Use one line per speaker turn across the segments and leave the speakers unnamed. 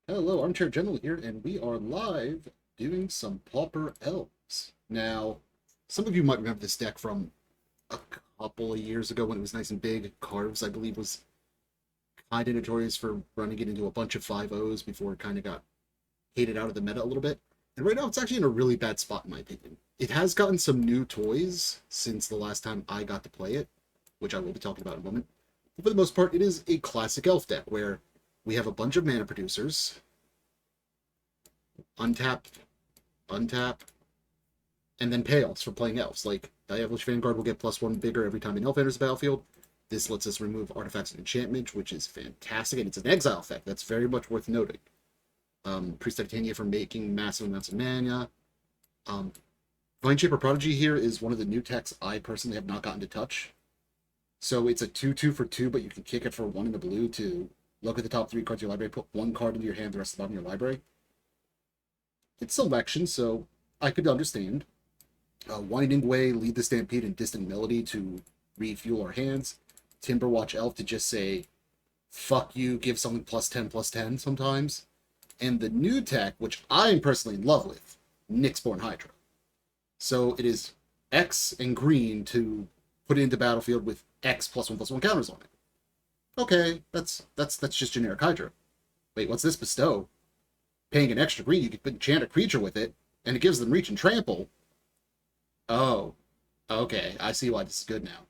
Hello, ArmchairGeneral here, and we are live doing some Pauper Elves. Now, some of you might remember this deck from a couple of years ago when it was nice and big. Carves, I believe, was kind of notorious for running it into a bunch of 5-0s before it kind of got hated out of the meta a little bit. And right now, it's actually in a really bad spot, in my opinion. It has gotten some new toys since the last time I got to play it, which I will be talking about in a moment. But for the most part, it is a classic elf deck where we have a bunch of mana producers, untap, untap, and then payoffs for playing elves. Like, Elvish Vanguard will get +1 bigger every time an elf enters the battlefield. This lets us remove artifacts and enchantments, which is fantastic, and it's an exile effect. That's very much worth noting. Priest of Titania for making massive amounts of mana. Vineshaper Prodigy here is one of the new techs I personally have not gotten to touch. So it's a 2/2 for 2, but you can kick it for 1 in the blue to look at the top 3 cards of your library, put 1 card into your hand, the rest of the bottom of your library. It's selection, so I could understand. Winding Way, Lead the Stampede, and Distant Melody to refuel our hands. Timberwatch Elf to just say, fuck you, give something +10/+10 sometimes. And the new tech, which I'm personally in love with, Nyxborn Hydra. So it is X and green to put it into battlefield with X +1/+1 counters on it. Okay, that's just generic Hydra. Wait, what's this bestow? Paying an extra green, you can enchant a creature with it, and it gives them reach and trample. Oh, okay, I see why this is good now.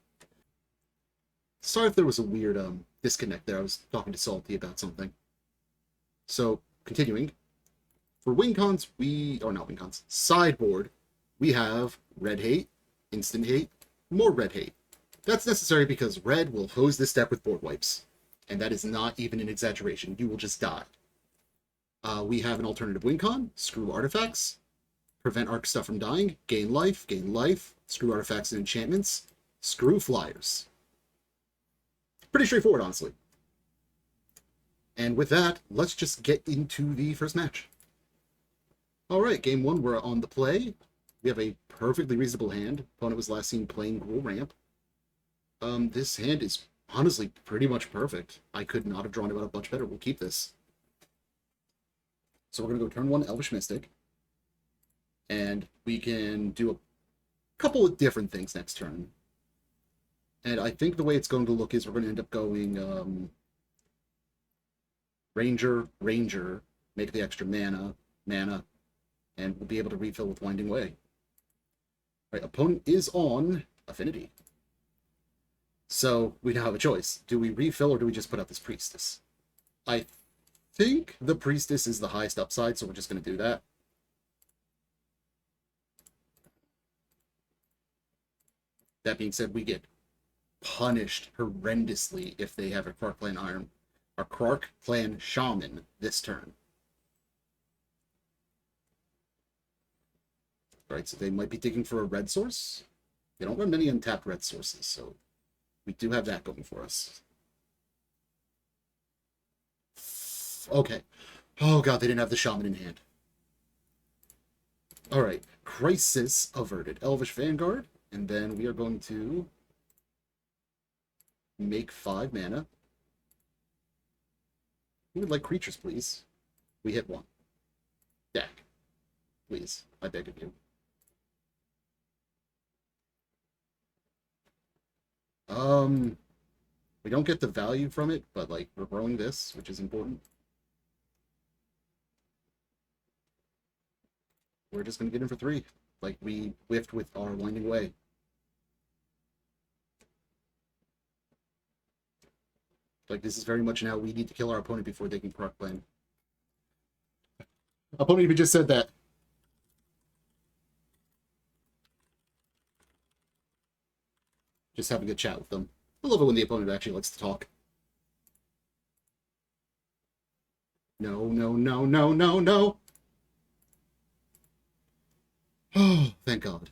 Sorry if there was a weird disconnect there. I was talking to Salty about something. So, continuing. For win cons, not win cons, sideboard, we have red hate, instant hate, more red hate. That's necessary because red will hose this deck with board wipes. And that is not even an exaggeration. You will just die. We have an alternative win con, screw artifacts, prevent arc stuff from dying, gain life, screw artifacts and enchantments, screw flyers. Pretty straightforward, honestly. And with that, let's just get into the first match. Alright, game 1, we're on the play. We have a perfectly reasonable hand. Opponent was last seen playing Gruul Ramp. This hand is honestly pretty much perfect. I could not have drawn it out much better. We'll keep this. So we're going to go turn 1 Elvish Mystic. And we can do a couple of different things next turn. And I think the way it's going to look is we're going to end up going Ranger, make the extra mana, and we'll be able to refill with Winding Way. Right, opponent is on Affinity. So we now have a choice. Do we refill or do we just put out this Priestess? I think the Priestess is the highest upside, so we're just going to do that. That being said, we get punished horrendously if they have a Krark-Klan Shaman this turn. Right, so they might be digging for a red source. They don't run many untapped red sources, so we do have that going for us. Okay. Oh god, they didn't have the Shaman in hand. Alright, Crisis averted. Elvish Vanguard, and then we are going to make 5 mana. We would like creatures, please. We hit 1. Deck. Please, I beg of you. We don't get the value from it, but, like, we're growing this, which is important. We're just going to get in for 3. Like, we whiffed with our Winding Way. Like, this is very much now we need to kill our opponent before they can Krark-Klan. Opponent even just said that. Just having a chat with them. I love it when the opponent actually likes to talk. No, no, no, no, no, no! Oh, thank God.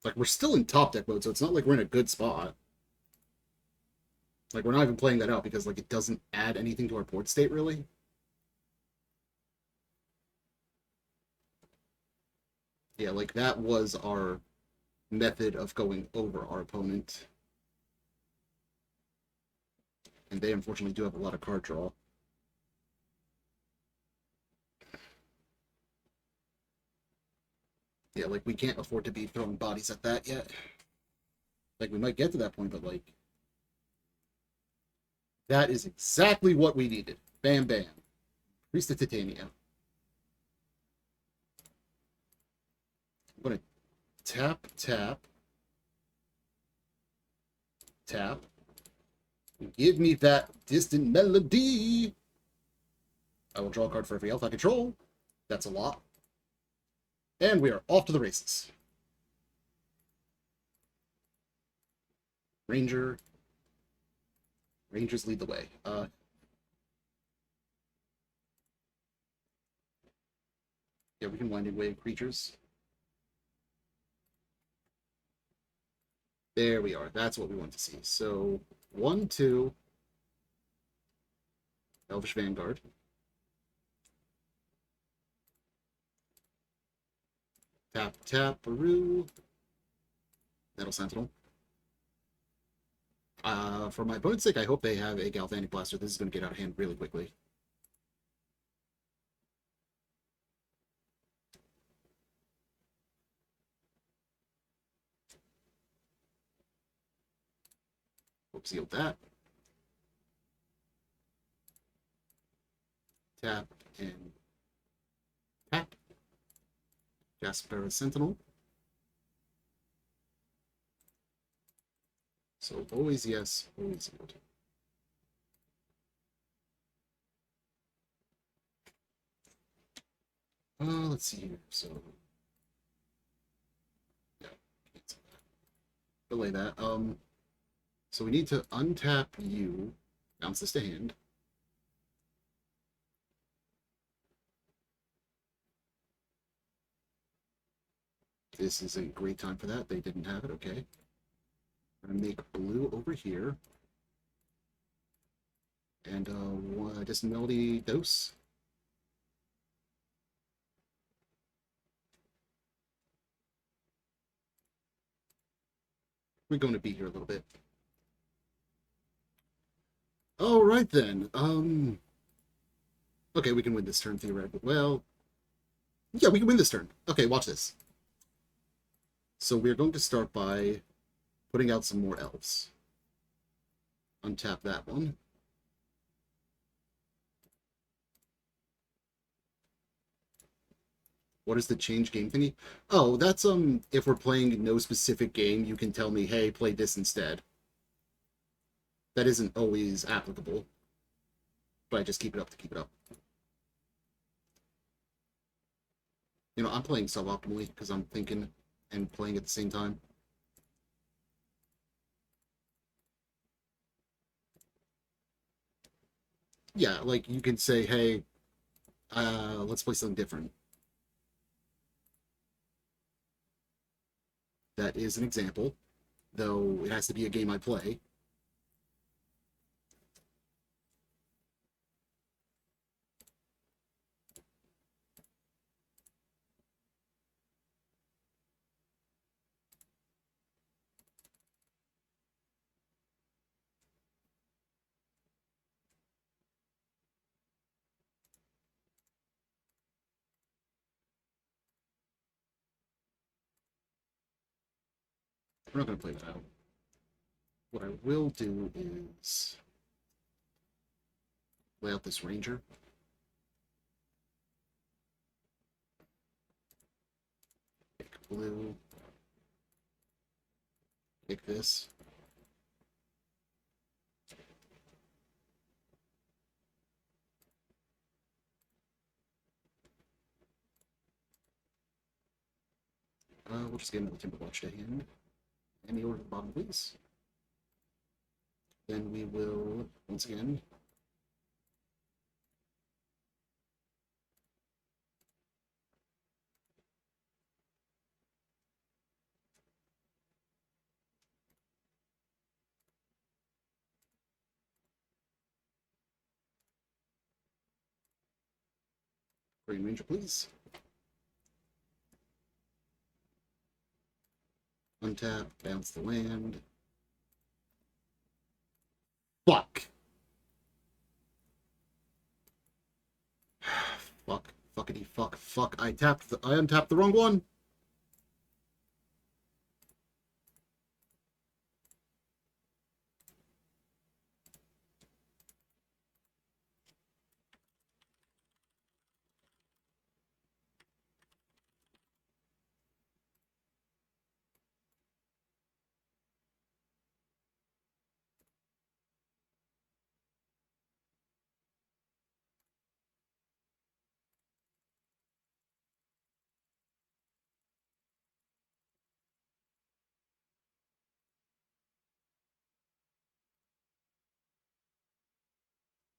Like, we're still in top deck mode, so it's not like we're in a good spot. Like, we're not even playing that out because, like, it doesn't add anything to our board state, really. Yeah, like, that was our method of going over our opponent. And they unfortunately do have a lot of card draw. Yeah, like, we can't afford to be throwing bodies at that yet. Like, we might get to that point, but, like, that is exactly what we needed. Bam, bam. Priest of Titania. I'm going to tap, tap, tap. Give me that distant melody. I will draw a card for every elf I control. That's a lot. And we are off to the races. Ranger. Rangers lead the way. Yeah, we can winding wave creatures. There we are. That's what we want to see. So 1, 2. Elvish Vanguard. Tap, tap, Peru. Metal Sentinel. For my opponent's sake, I hope they have a Galvanic Blaster. This is going to get out of hand really quickly. Hope sealed that. Tap and tap. Jasper Sentinel. So always yes, always good. Let's see here. So yeah, cancel that. Delay that. So we need to untap you, bounce this to hand. This is a great time for that. They didn't have it. Okay. I'm gonna make blue over here. And distant melody dose. We're going to be here a little bit. All right then. Okay, we can win this turn theoretically. Well, yeah, we can win this turn. Okay, watch this. So we're going to start by putting out some more elves. Untap that one. What is the change game thingy? Oh, that's if we're playing no specific game, you can tell me, hey, play this instead. That isn't always applicable, but I just keep it up to keep it up. You know, I'm playing suboptimally because I'm thinking and playing at the same time. Yeah, like you can say, hey, let's play something different. That is an example, though it has to be a game I play. We're not going to play that out. What I will do is lay out this ranger. Pick blue. Pick this. We'll just get another Timberwatch to hand. Any order at the bottom, please. Then we will, once again, Green Ranger, please. Untap, bounce the land. Fuck! Fuck. Fuckity fuck. Fuck. I untapped the wrong one.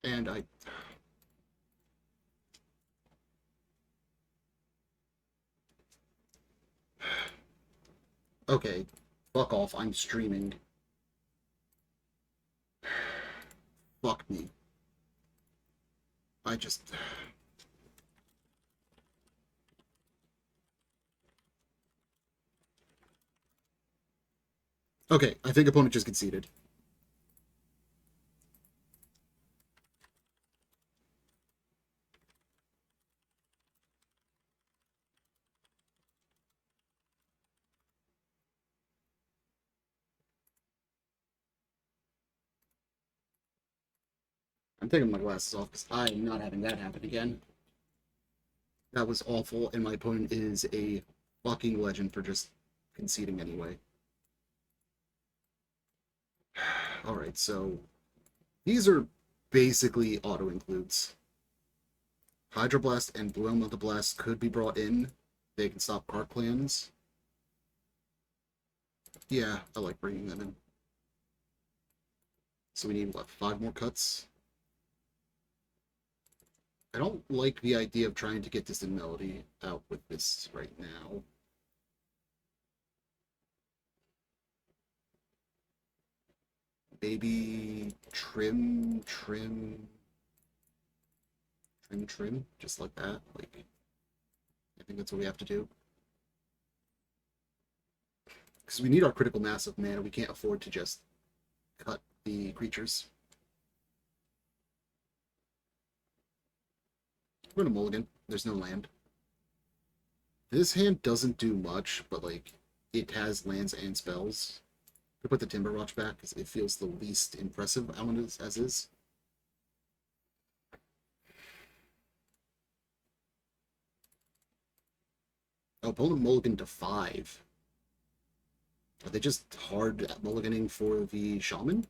And I... Okay. Fuck off. I'm streaming. Fuck me. I just... Okay, I think opponent just conceded. I'm taking my glasses off because I'm not having that happen again. That was awful, and my opponent is a fucking legend for just conceding anyway. Alright, so these are basically auto-includes. Hydroblast and Blue Elemental Blast could be brought in. They can stop Krark-Clans. Yeah, I like bringing them in. So we need, what, 5 more cuts? I don't like the idea of trying to get Distant Melody out with this right now. Maybe trim, just like that. Like, I think that's what we have to do. Because we need our critical mass of mana. We can't afford to just cut the creatures. We're gonna mulligan. There's no land. This hand doesn't do much, but like it has lands and spells. I put the Timberwatch back because it feels the least impressive element as is. Oh, opponent mulligan to 5. Are they just hard at mulliganing for the Shaman?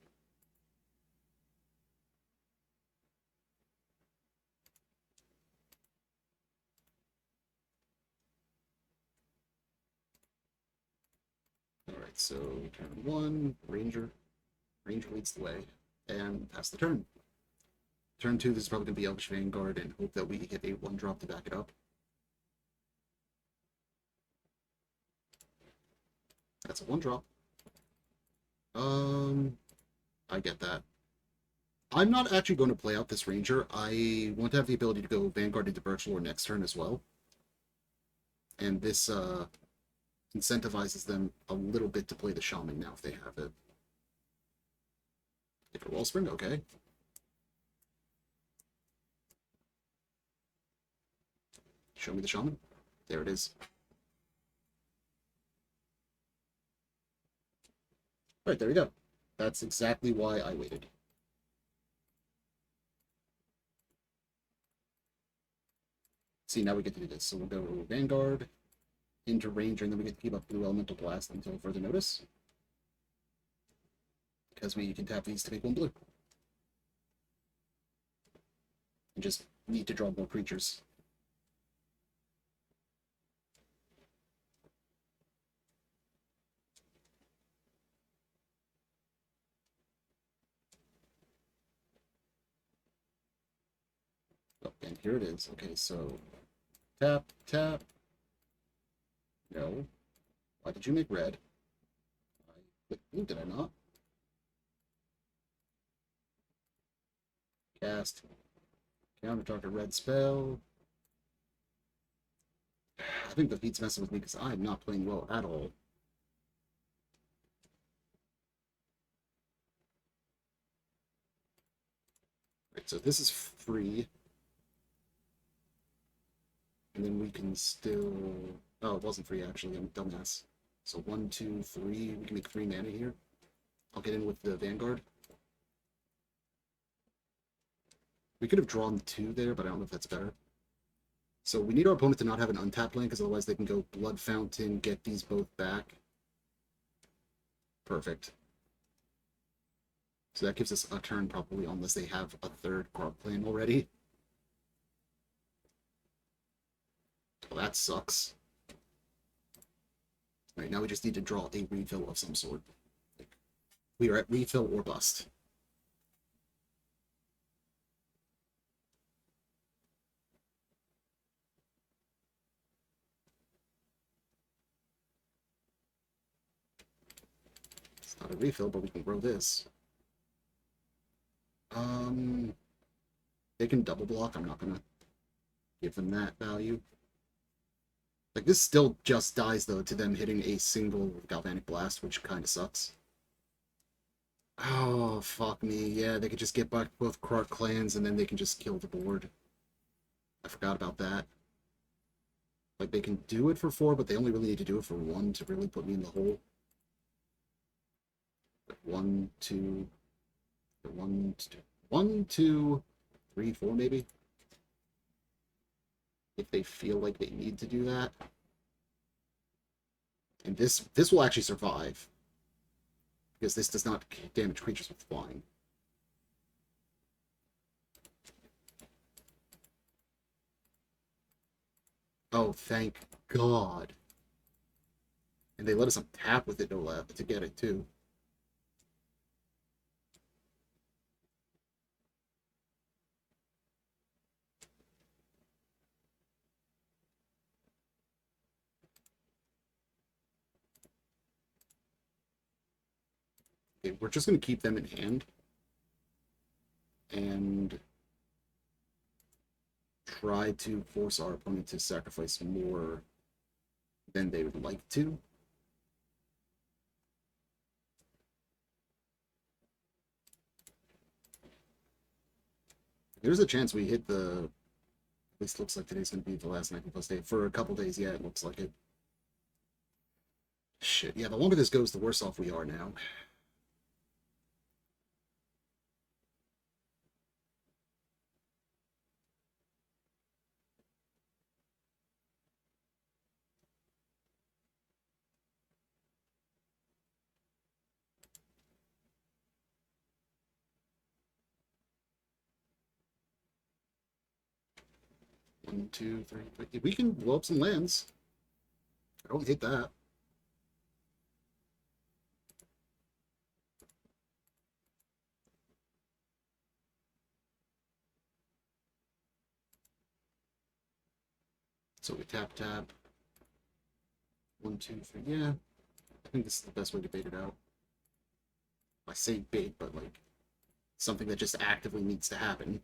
Alright, so turn 1, Ranger. Ranger leads the way. And pass the turn. Turn 2, this is probably going to be Elvish Vanguard and hope that we get a 1-drop to back it up. That's a 1-drop. I get that. I'm not actually going to play out this Ranger. I want to have the ability to go Vanguard into Birchlore next turn as well. And this incentivizes them a little bit to play the Shaman now if they have it. If a Wellspring, okay. Show me the Shaman. There it is. Right, there we go. That's exactly why I waited. See, now we get to do this. So we'll go Vanguard into Ranger, and then we get to keep up Blue Elemental Blast until further notice. Because we can tap these to make 1 blue. And just need to draw more creatures. Oh, and here it is. Okay, so tap, tap. No. Why did you make red? I clicked blue, did I not? Cast. Counter target red spell. I think the feat's messing with me because I'm not playing well at all. Right, so this is free. And then we can still... Oh, it wasn't free, actually. I'm a dumbass. So 1, 2, 3. We can make 3 mana here. I'll get in with the Vanguard. We could have drawn 2 there, but I don't know if that's better. So we need our opponent to not have an untapped land, because otherwise they can go Blood Fountain, get these both back. Perfect. So that gives us a turn, probably, unless they have a third Krark-Klan already. Well, that sucks. Alright, now we just need to draw a refill of some sort. We are at refill or bust. It's not a refill, but we can grow this. They can double block. I'm not gonna give them that value. Like, this still just dies, though, to them hitting a single Galvanic Blast, which kind of sucks. Oh, fuck me. Yeah, they could just get back both Krark-Clans, and then they can just kill the board. I forgot about that. Like, they can do it for 4, but they only really need to do it for 1 to really put me in the hole. 1, 2... 1, 2, 3, 4, maybe? If they feel like they need to do that. And this will actually survive. Because this does not damage creatures with flying. Oh, thank God. And they let us untap with it to get it, too. Okay, we're just going to keep them in hand. And try to force our opponent to sacrifice more than they would like to. There's a chance we hit the... At least looks like today's going to be the last 90+ day. For a couple days, yeah, it looks like it. Shit, yeah, the longer this goes, the worse off we are now. One, two, three. We can blow up some lands. I don't hate that. So we tap. 1, 2, 3. Yeah, I think this is the best way to bait it out. I say bait, but like something that just actively needs to happen.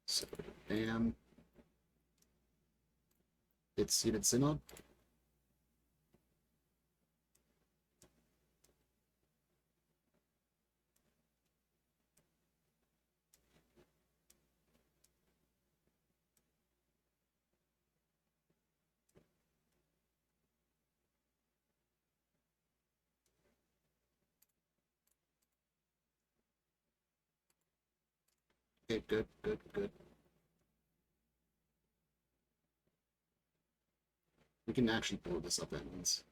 So, bam. It's Unit Synod. Okay, good. We can actually blow this up at once.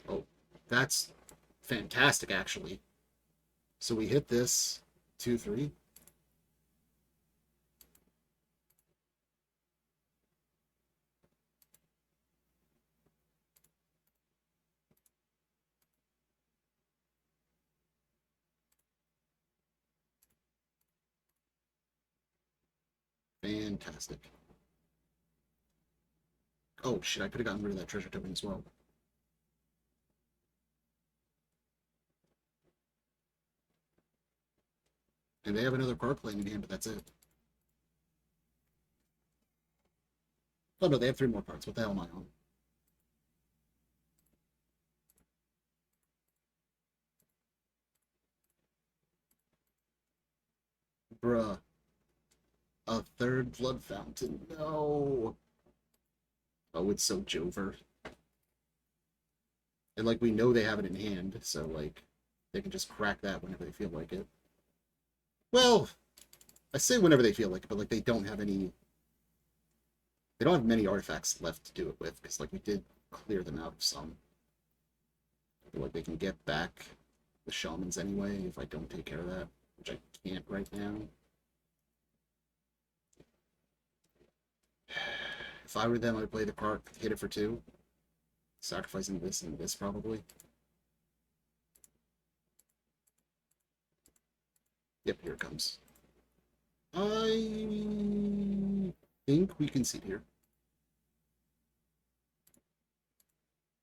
Oh, that's fantastic, actually. So we hit this 2, 3. Fantastic. Oh shit, I could have gotten rid of that treasure token as well. And they have another Krark-Klan in hand, but that's it. Oh no, they have 3 more cards. What the hell am I on? Bruh. A 3rd Blood Fountain. No. Oh, it's so Jover. And, like, we know they have it in hand, so, like, they can just crack that whenever they feel like it. Well, I say whenever they feel like it, but, like, they don't have any... They don't have many artifacts left to do it with, because, like, we did clear them out of some. I feel like they can get back the Shamans anyway, if I don't take care of that, which I can't right now. If I were them, I'd play the Krark, hit it for 2. Sacrificing this and this, probably. Yep, here it comes. I think we can see here.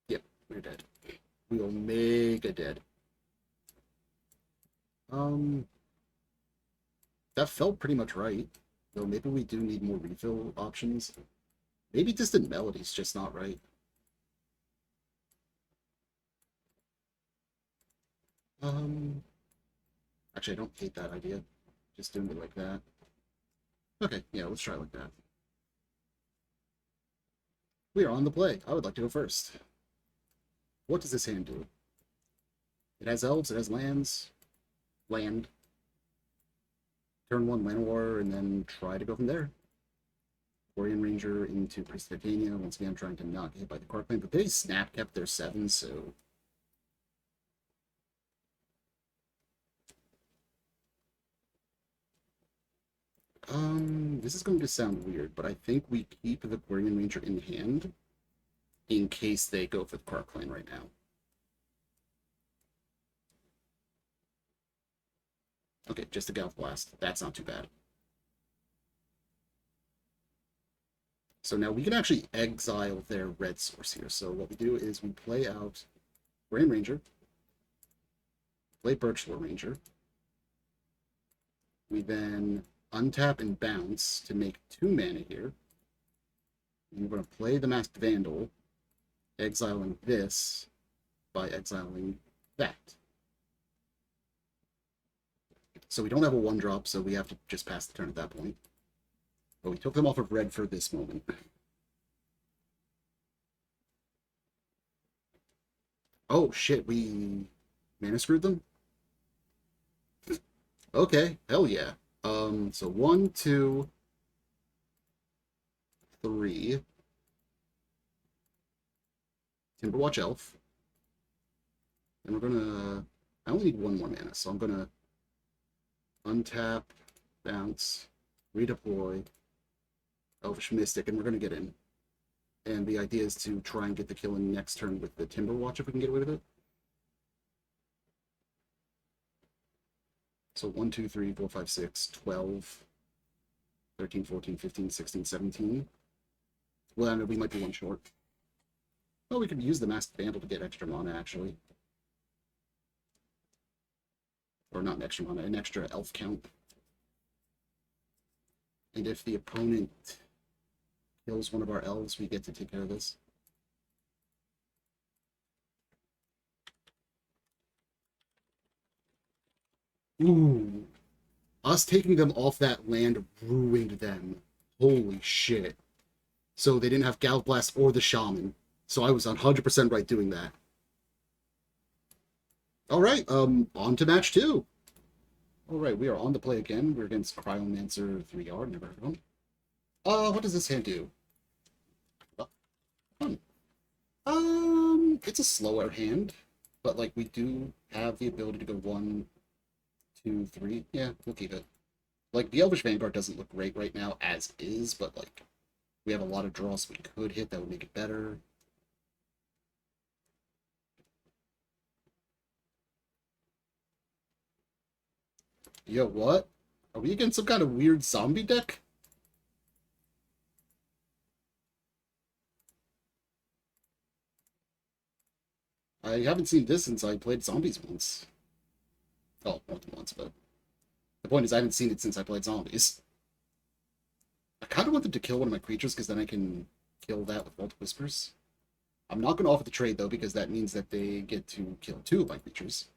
Yep, we're dead. We will make a dead. That felt pretty much right. Though maybe we do need more refill options. Maybe Distant Melody's just not right. Actually, I don't hate that idea. Just doing it like that. Okay, yeah, let's try it like that. We are on the play. I would like to go first. What does this hand do? It has elves, it has lands. Land. Turn 1 Llanowar, and then try to go from there. Quarian Ranger into Priest of Titania. Once again, I'm trying to not get hit by the Krark-Klan, but they snap kept their 7, so... This is going to sound weird, but I think we keep the Quarian Ranger in hand in case they go for the Krark-Klan right now. Okay, just a Galv Blast. That's not too bad. So now we can actually exile their red source here. So what we do is we play out Quarian Ranger, play Birchlore Ranger. We then untap and bounce to make 2 mana here. And we're going to play the Masked Vandal, exiling this by exiling that. So we don't have a 1-drop, so we have to just pass the turn at that point. But we took them off of red for this moment. Oh shit, we mana screwed them? Okay, hell yeah. So 1, 2, 3. Timberwatch Elf. And we're gonna... I only need 1 more mana, so I'm gonna untap, bounce, redeploy, Elvish Mystic, and we're gonna get in. And the idea is to try and get the kill in next turn with the Timberwatch if we can get away with it. So 1, 2, 3, 4, 5, 6, 12, 13, 14, 15, 16, 17. Well, I know we might be 1 short. Well, we could use the Masked Vandal to get extra mana, actually. Or not an extra mana, an extra elf count. And if the opponent kills one of our elves, we get to take care of this. Ooh. Us taking them off that land ruined them. Holy shit. So they didn't have Galv Blast or the Shaman. So I was 100% right doing that. Alright, on to match 2. Alright, we are on the play again. We're against Cryomancer 3R, never heard of him. What does this hand do? Fun. It's a slower hand, but, like, we do have the ability to go 1, 2, 3. Yeah, we'll keep it. Like, the Elvish Vanguard doesn't look great right now as is, but, like, we have a lot of draws we could hit that would make it better. Yo, what? Are we against some kind of weird zombie deck? I haven't seen this since I played zombies once. Oh, not once, but... The point is, I haven't seen it since I played zombies. I kind of want them to kill one of my creatures, because then I can kill that with Vault of Whispers. I'm not going to offer the trade, though, because that means that they get to kill 2 of my creatures.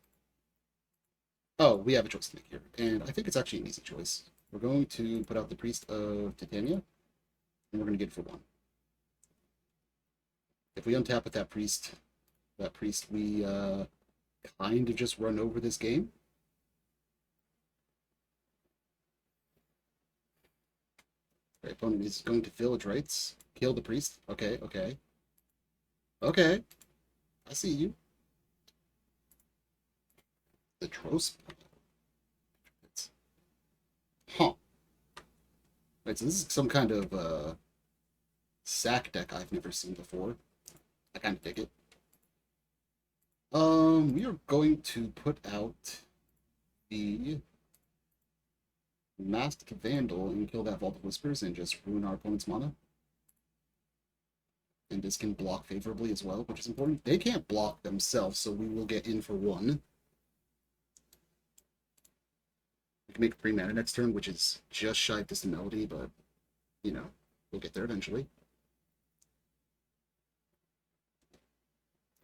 Oh, we have a choice to make here, and I think it's actually an easy choice. We're going to put out the Priest of Titania, and we're going to get it for 1. If we untap with that priest, we kind of just run over this game. Our opponent is going to Village Rites, kill the priest. Okay, okay. Okay. I see you. The Trost. Huh. Right, so this is some kind of sack deck I've never seen before. I kind of dig it. We are going to put out the Masked Vandal and kill that Vault of Whispers and just ruin our opponent's mana. And this can block favorably as well, which is important. They can't block themselves, so we will get in for 1. We can make 3 mana next turn, which is just shy of Distant Melody, but, you know, we'll get there eventually.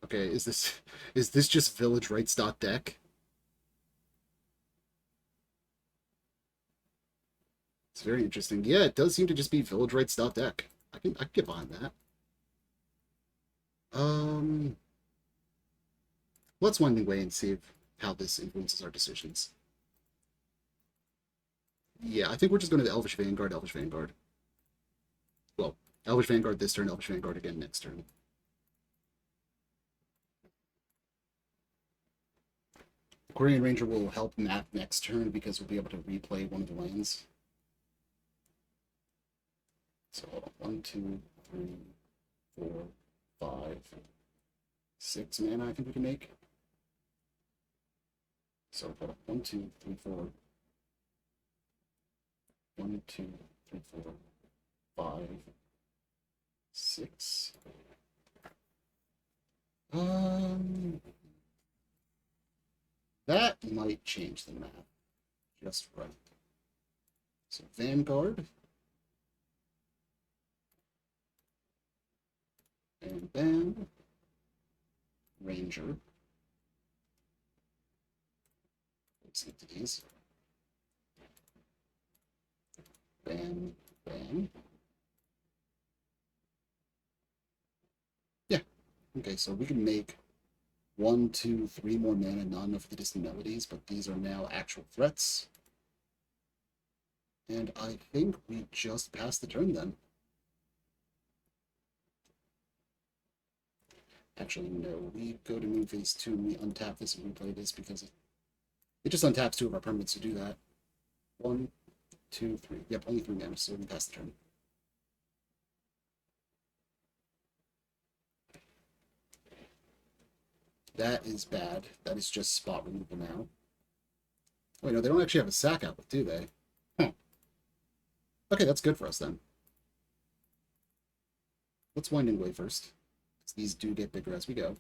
Okay, is this just Village Rites deck? It's very interesting. Yeah, it does seem to just be Village Rites deck. I can get behind that. Let's wind the way and see how this influences our decisions. Yeah, I think we're just going to Elvish Vanguard, Elvish Vanguard. Well, Elvish Vanguard this turn, Elvish Vanguard again next turn. Quirion Ranger will help map next turn because we'll be able to replay one of the lands. So 1, 2, 3, 4, 5, 6 mana I think we can make. So 1, 2, 3, 4. 1, 2, 3, 4, 5, 6. That might change the map just right. So Vanguard. And then Ranger. Let's get to these. Bam, bam. Yeah. Okay, so we can make 1, 2, 3 more mana, not enough for the Distant Melodies, but these are now actual threats. And I think we just passed the turn then. Actually, no. We go to Moon Phase 2 and we untap this and replay this because it just untaps 2 of our permanents to do that. 1, 2, 3. Yep, only 3 mana, so we pass the turn. That is bad. That is just spot removal now. Wait, no, they don't actually have a sack outlet, do they? Huh. Okay, that's good for us then. Let's Winding Way first. These do get bigger as we go.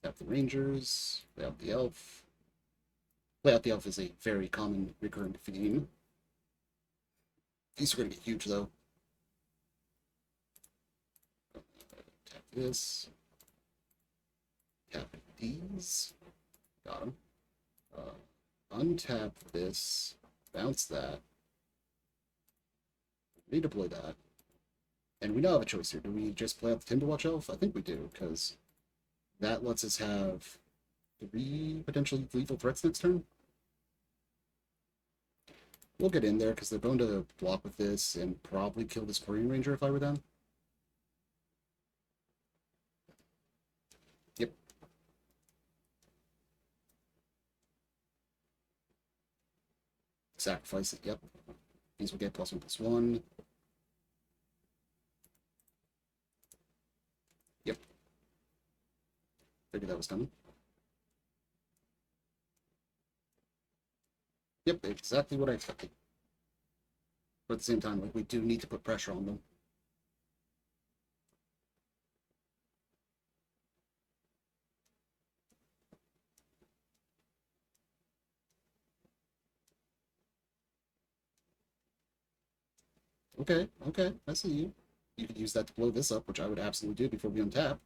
Got the Rangers, play out the Elf. Play out the Elf is a very common recurrent theme. These are going to get huge though. Tap this. Tap these. Got them. Untap this. Bounce that. Redeploy that. And we now have a choice here. Do we just play out the Timberwatch Elf? I think we do, because that lets us have 3 potentially lethal threats next turn. We'll get in there, because they're going to block with this and probably kill this Quirion Ranger if I were them. Yep. Sacrifice it, yep. These will get +1/+1. Yep. Figured that was coming. Yep, exactly what I expected. But at the same time, like, we do need to put pressure on them. Okay, okay, I see you. You could use that to blow this up, which I would absolutely do before we untap.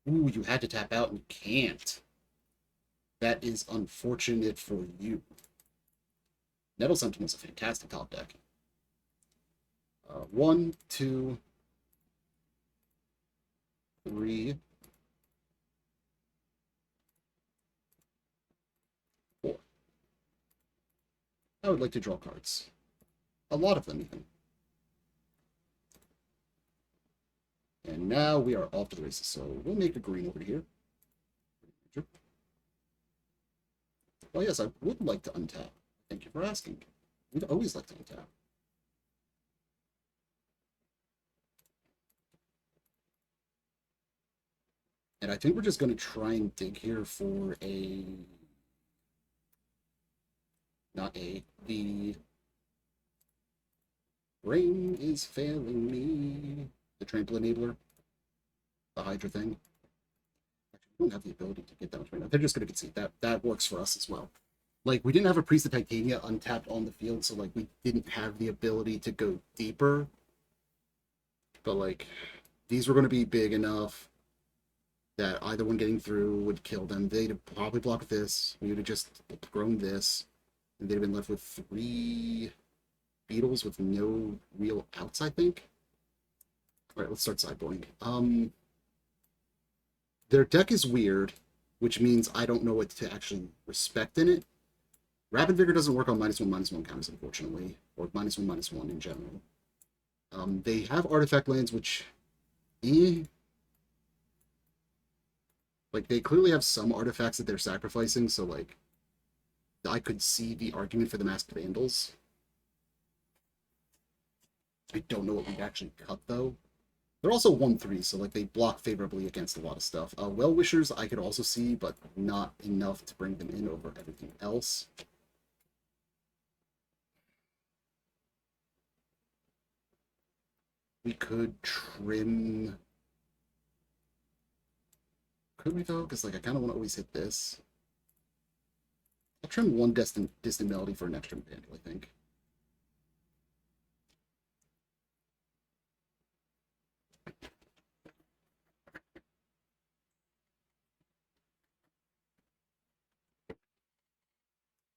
Ooh, you had to tap out and can't. That is unfortunate for you. Nettle Sentiment's a fantastic top deck. 1, 2, 3, 4. I would like to draw cards. A lot of them, even. And now we are off to the races, so we'll make a green over here. Well, yes, I would like to untap. Thank you for asking. We'd always like to untap. And I think we're just going to try and dig here for a... Not a... The... Brain is failing me. The Trample Enabler. The Hydra thing. Actually, we don't have the ability to get that much right now. They're just going to concede. That works for us as well. Like, we didn't have a Priest of Titania untapped on the field, so, like, we didn't have the ability to go deeper. But, like, these were going to be big enough that either one getting through would kill them. They'd have probably blocked this. We would have just grown this. And they'd have been left with 3 beetles with no real outs, I think. Alright, let's start sideboarding. Their deck is weird, which means I don't know what to actually respect in it. Rapid Vigor doesn't work on -1/-1 counters, unfortunately. Or -1/-1 in general. They have artifact lands, which... Like, they clearly have some artifacts that they're sacrificing, so, like, I could see the argument for the Masked Vandals. I don't know what we'd actually cut, though. They're also 1/3, so, like, they block favorably against a lot of stuff. Well-Wishers I could also see, but not enough to bring them in over everything else. We could trim... Could we, though? Because, like, I kind of want to always hit this. I'll trim one distant melody for an extra vandal, I think.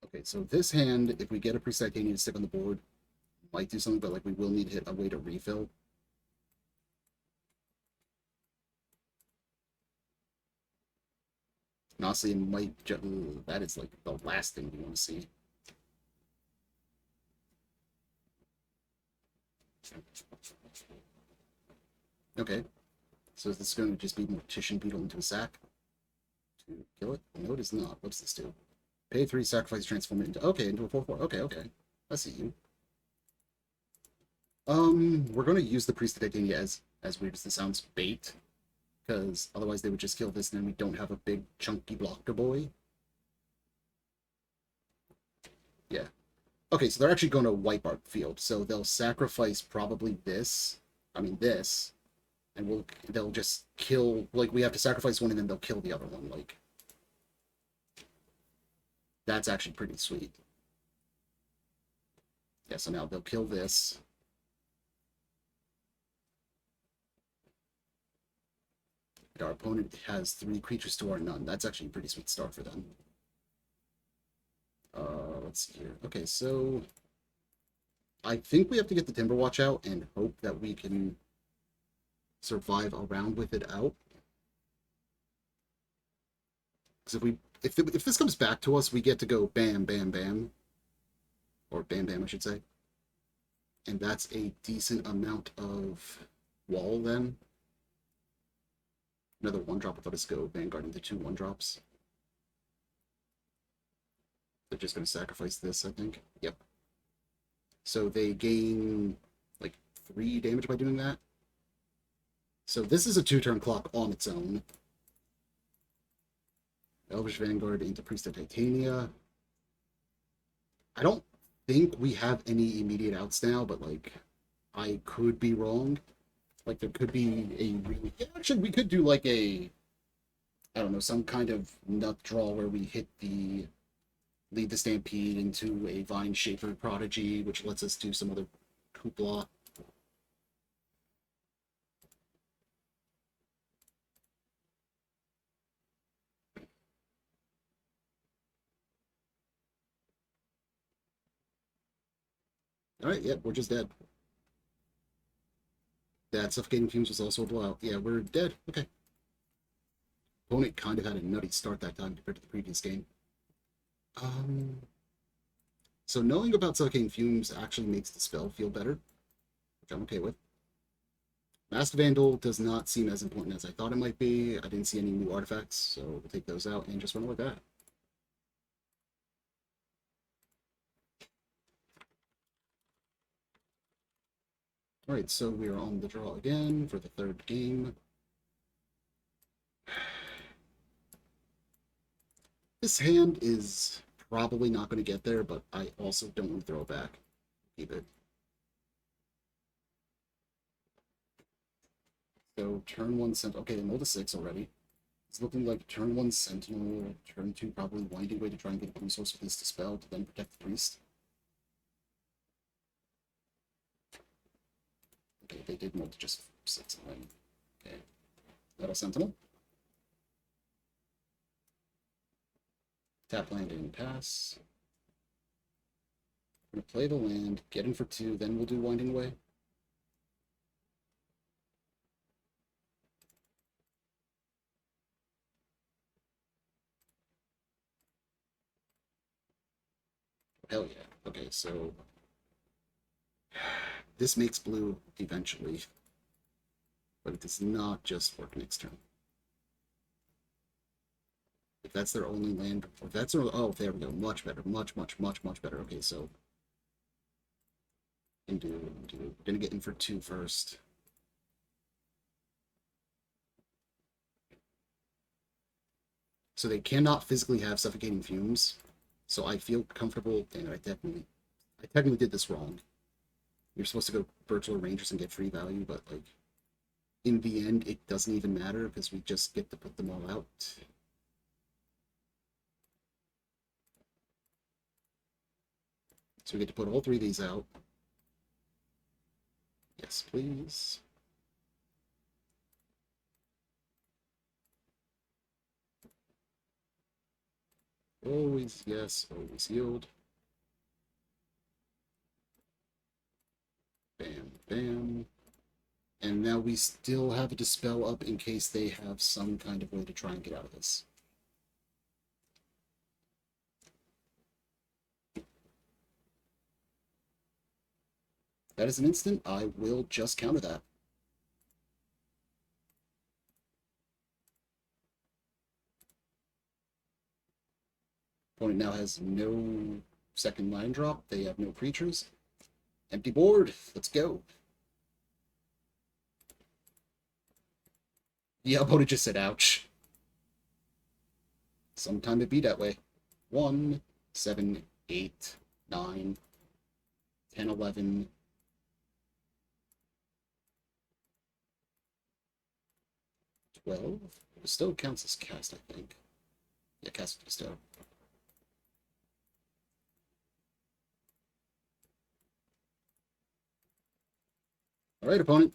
Okay, so this hand, if we get a Priest of Titania to stick on the board, might do something, but, like, we will need to hit a way to refill. And honestly, it might that is, like, the last thing we want to see. Okay, so is this going to just be Mortician Beetle into a sack to kill it? No, it is not. What's this do? Pay 3, sacrifice, transform it into... Okay, into a 4/4. Okay, okay. I see you. We're going to use the Priest of Titania as weird as this sounds, bait. Because otherwise they would just kill this and then we don't have a big chunky blocker boy. Yeah. Okay, so they're actually going to wipe our field. So they'll sacrifice probably this. I mean this. And they'll just kill, like, we have to sacrifice one and then they'll kill the other one, like. That's actually pretty sweet. Yeah, so now they'll kill this. Our opponent has 3 creatures to our none. That's actually a pretty sweet start for them. Let's see here. Okay, so I think we have to get the Timberwatch out and hope that we can survive around with it out. Because if this comes back to us, we get to go bam, bam, bam. Or bam, bam, I should say. And that's a decent amount of wall, then. Another 1-drop would let us go Vanguard into 2 1-drops. They're just going to sacrifice this, I think. Yep. So they gain, like, 3 damage by doing that. So this is a 2-turn clock on its own. Elvish Vanguard into Priest of Titania. I don't think we have any immediate outs now, but, like, I could be wrong. Like, there could be a really... Actually, we could do, like, a... I don't know, some kind of nut draw where we hit the... Lead the Stampede into a Vine Shaper Prodigy, which lets us do some other hoopla. Alright, yep, we're just dead. That Suffocating Fumes was also a blowout. Yeah, we're dead. Okay. Opponent kind of had a nutty start that time compared to the previous game. So knowing about Suffocating Fumes actually makes the spell feel better, which I'm okay with. Masked Vandal does not seem as important as I thought it might be. I didn't see any new artifacts, so we'll take those out and just run like that. Alright, so we are on the draw again for the third game. This hand is probably not going to get there, but I also don't want to throw it back. Keep it. So turn 1 Sentinel. Okay, they rolled a 6 already. It's looking like turn 1 Sentinel, turn 2 probably Winding Way to try and get a blue source with this Dispel to then protect the Priest. Okay, they did roll to just 6 and then. Okay. Metal Sentinel. Tap land and pass. We're going to play the land, get in for 2, then we'll do Winding Way. Hell yeah. Okay, so this makes blue eventually, but it does not just work next turn. If that's their only land, or if that's their, oh, there we go, much better, much better. Okay, so we're gonna get in for 2 first. So they cannot physically have Suffocating Fumes. So I feel comfortable, and I technically did this wrong. You're supposed to go Virtual Rangers and get free value, but like in the end, it doesn't even matter because we just get to put them all out. So we get to put all 3 of these out. Yes, please. Always, yes, always yield. Bam, bam. And now we still have a Dispel up in case they have some kind of way to try and get out of this. That is an instant. I will just counter that. Opponent now has no second line drop. They have no creatures. Empty board. Let's go. Yeah, opponent just said ouch. Sometime it be that way. 1, 7, 8, 9, 10, 11. It still counts as cast, I think. Yeah, cast still. Alright, opponent.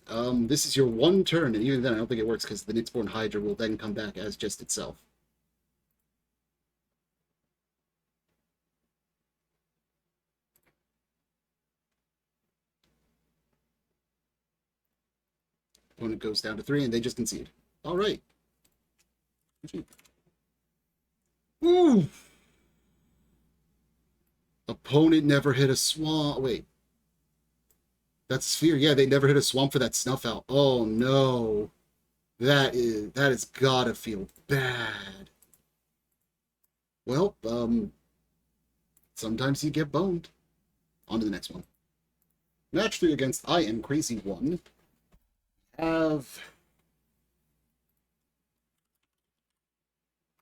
This is your one turn, and even then I don't think it works because the Nyxborn Hydra will then come back as just itself. Opponent goes down to 3, and they just concede. Alright. Ooh! Opponent never hit a swamp. Wait. That's Sphere. Yeah, they never hit a swamp for that snuff out. Oh no. That is gotta feel bad. Well, sometimes you get boned. On to the next one. Match 3 against I Am Crazy 1.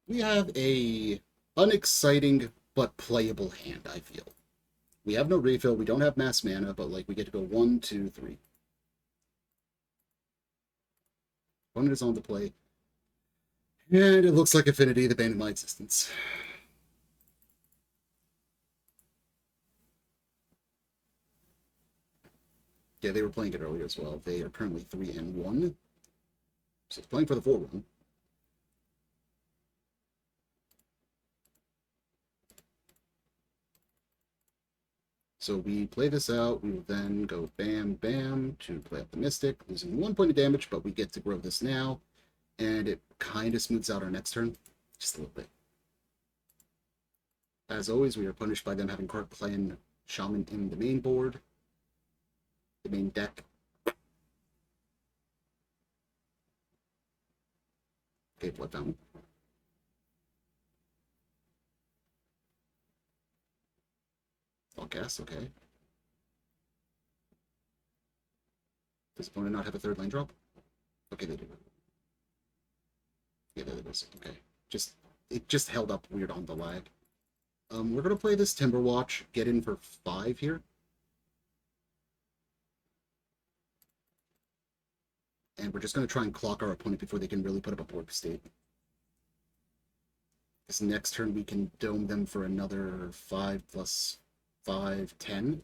We have a unexciting but playable hand, I feel. We have no refill, we don't have mass mana, but like we get to go 1, 2, 3. Opponent is on the play. And it looks like Affinity, the bane of my existence. Yeah, they were playing it earlier as well. They are currently 3-1. So it's playing for the 4-1. So we play this out. We will then go bam, bam to play up the Mystic, losing 1 point of damage, but we get to grow this now. And it kind of smooths out our next turn, just a little bit. As always, we are punished by them having Krark-Klan Shaman in the main board, the main deck. Okay, Blood Fountain. All cast, okay. Does opponent not have a 3rd land drop? Okay, they do. Yeah, there it is. Okay. It just held up weird on the lag. We're gonna play this Timberwatch, get in for 5 here. And we're just gonna try and clock our opponent before they can really put up a board state. This next turn we can dome them for another 5 plus 5, 10.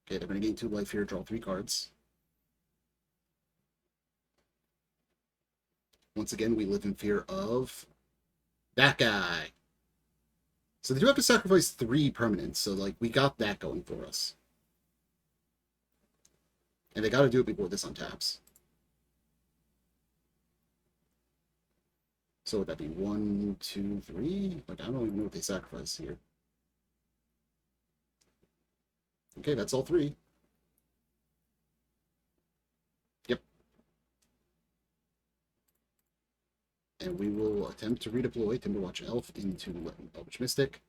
Okay, they're gonna gain 2 life here, draw 3 cards. Once again, we live in fear of that guy. So they do have to sacrifice 3 permanents, so like we got that going for us. And they gotta do it before this untaps. So would that be 1, 2, 3? Like I don't even know what they sacrifice here. Okay, that's all 3. Yep. And we will attempt to redeploy Timberwatch Elf into Elvish Mystic.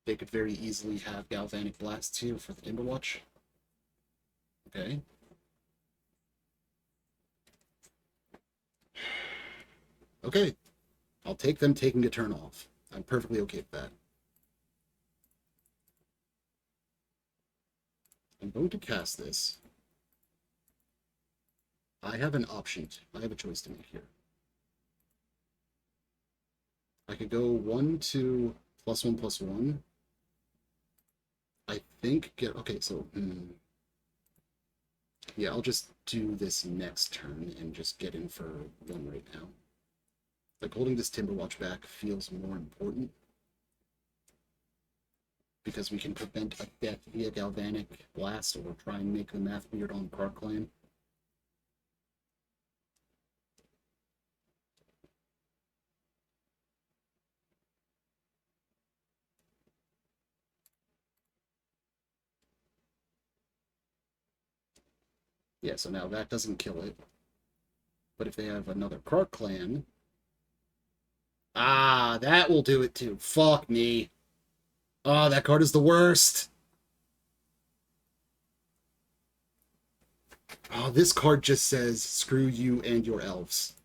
They could very easily have Galvanic Blasts here for the Timberwatch. Okay. Okay. I'll take them taking a turn off. I'm perfectly okay with that. I'm going to cast this. I have an option. I have a choice to make here. I could go 1, 2, +1, +1. I think okay, so yeah, I'll just do this next turn and just get in for 1 right now. Like holding this Timberwatch back feels more important because we can prevent a death via Galvanic Blast or try and make the math weird on Krark-Klan. Yeah, so now that doesn't kill it. But if they have another Krark-Klan... Ah, that will do it too. Fuck me. Oh, that card is the worst. Oh, this card just says, screw you and your elves.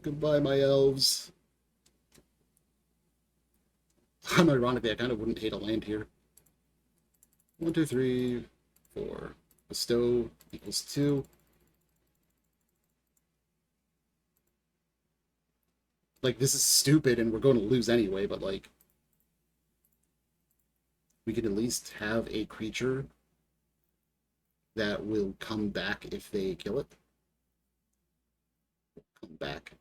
Goodbye, my elves. Ironically, I kind of wouldn't hate a land here. 1, 2, 3, 4. Bestow equals 2. Like, this is stupid and we're going to lose anyway, but like... we could at least have a creature that will come back if they kill it. Come back.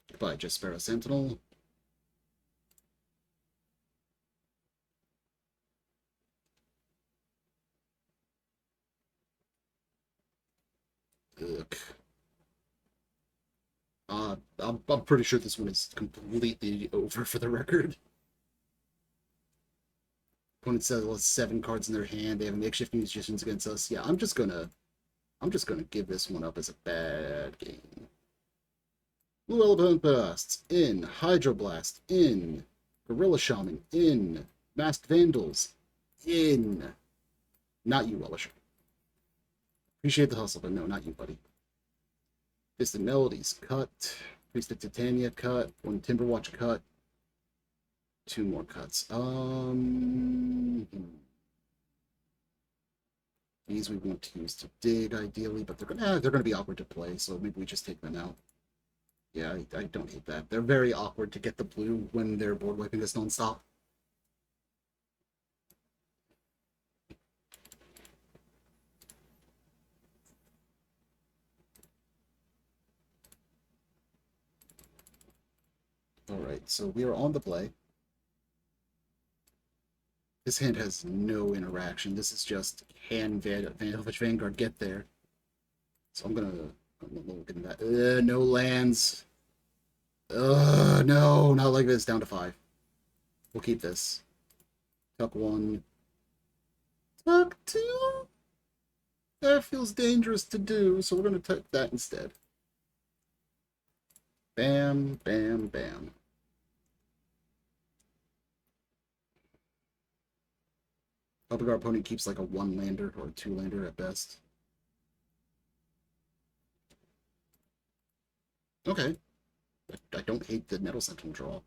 Goodbye, just Sparrow Sentinel. Ugh. I'm pretty sure this one is completely over for the record. Opponent says 7 cards in their hand. They have makeshift musicians against us. Yeah, I'm just gonna give this one up as a bad game. Blue Elephant Blasts in, Hydroblast in, Gorilla Shaman in, Masked Vandals in. Not you, Wellish. Appreciate the hustle, but no, not you, buddy. Distant Melodies cut. Priest of Titania cut. 1 Timberwatch cut. 2 more cuts. These we want to use to dig ideally, but they're gonna be awkward to play, so maybe we just take them out. Yeah, I don't hate that. They're very awkward to get the blue when they're board wiping us nonstop. Alright, so we are on the play. This hand has no interaction. This is just Elvish Vanguard get there. So I'm gonna look at that. No lands. No, not like this. Down to 5. We'll keep this. Tuck 1. Tuck 2? That feels dangerous to do, so we're gonna tuck that instead. Bam, bam, bam. Hoping our opponent keeps like a 1-lander or a 2-lander at best. Okay. I don't hate the Metal Sentinel draw.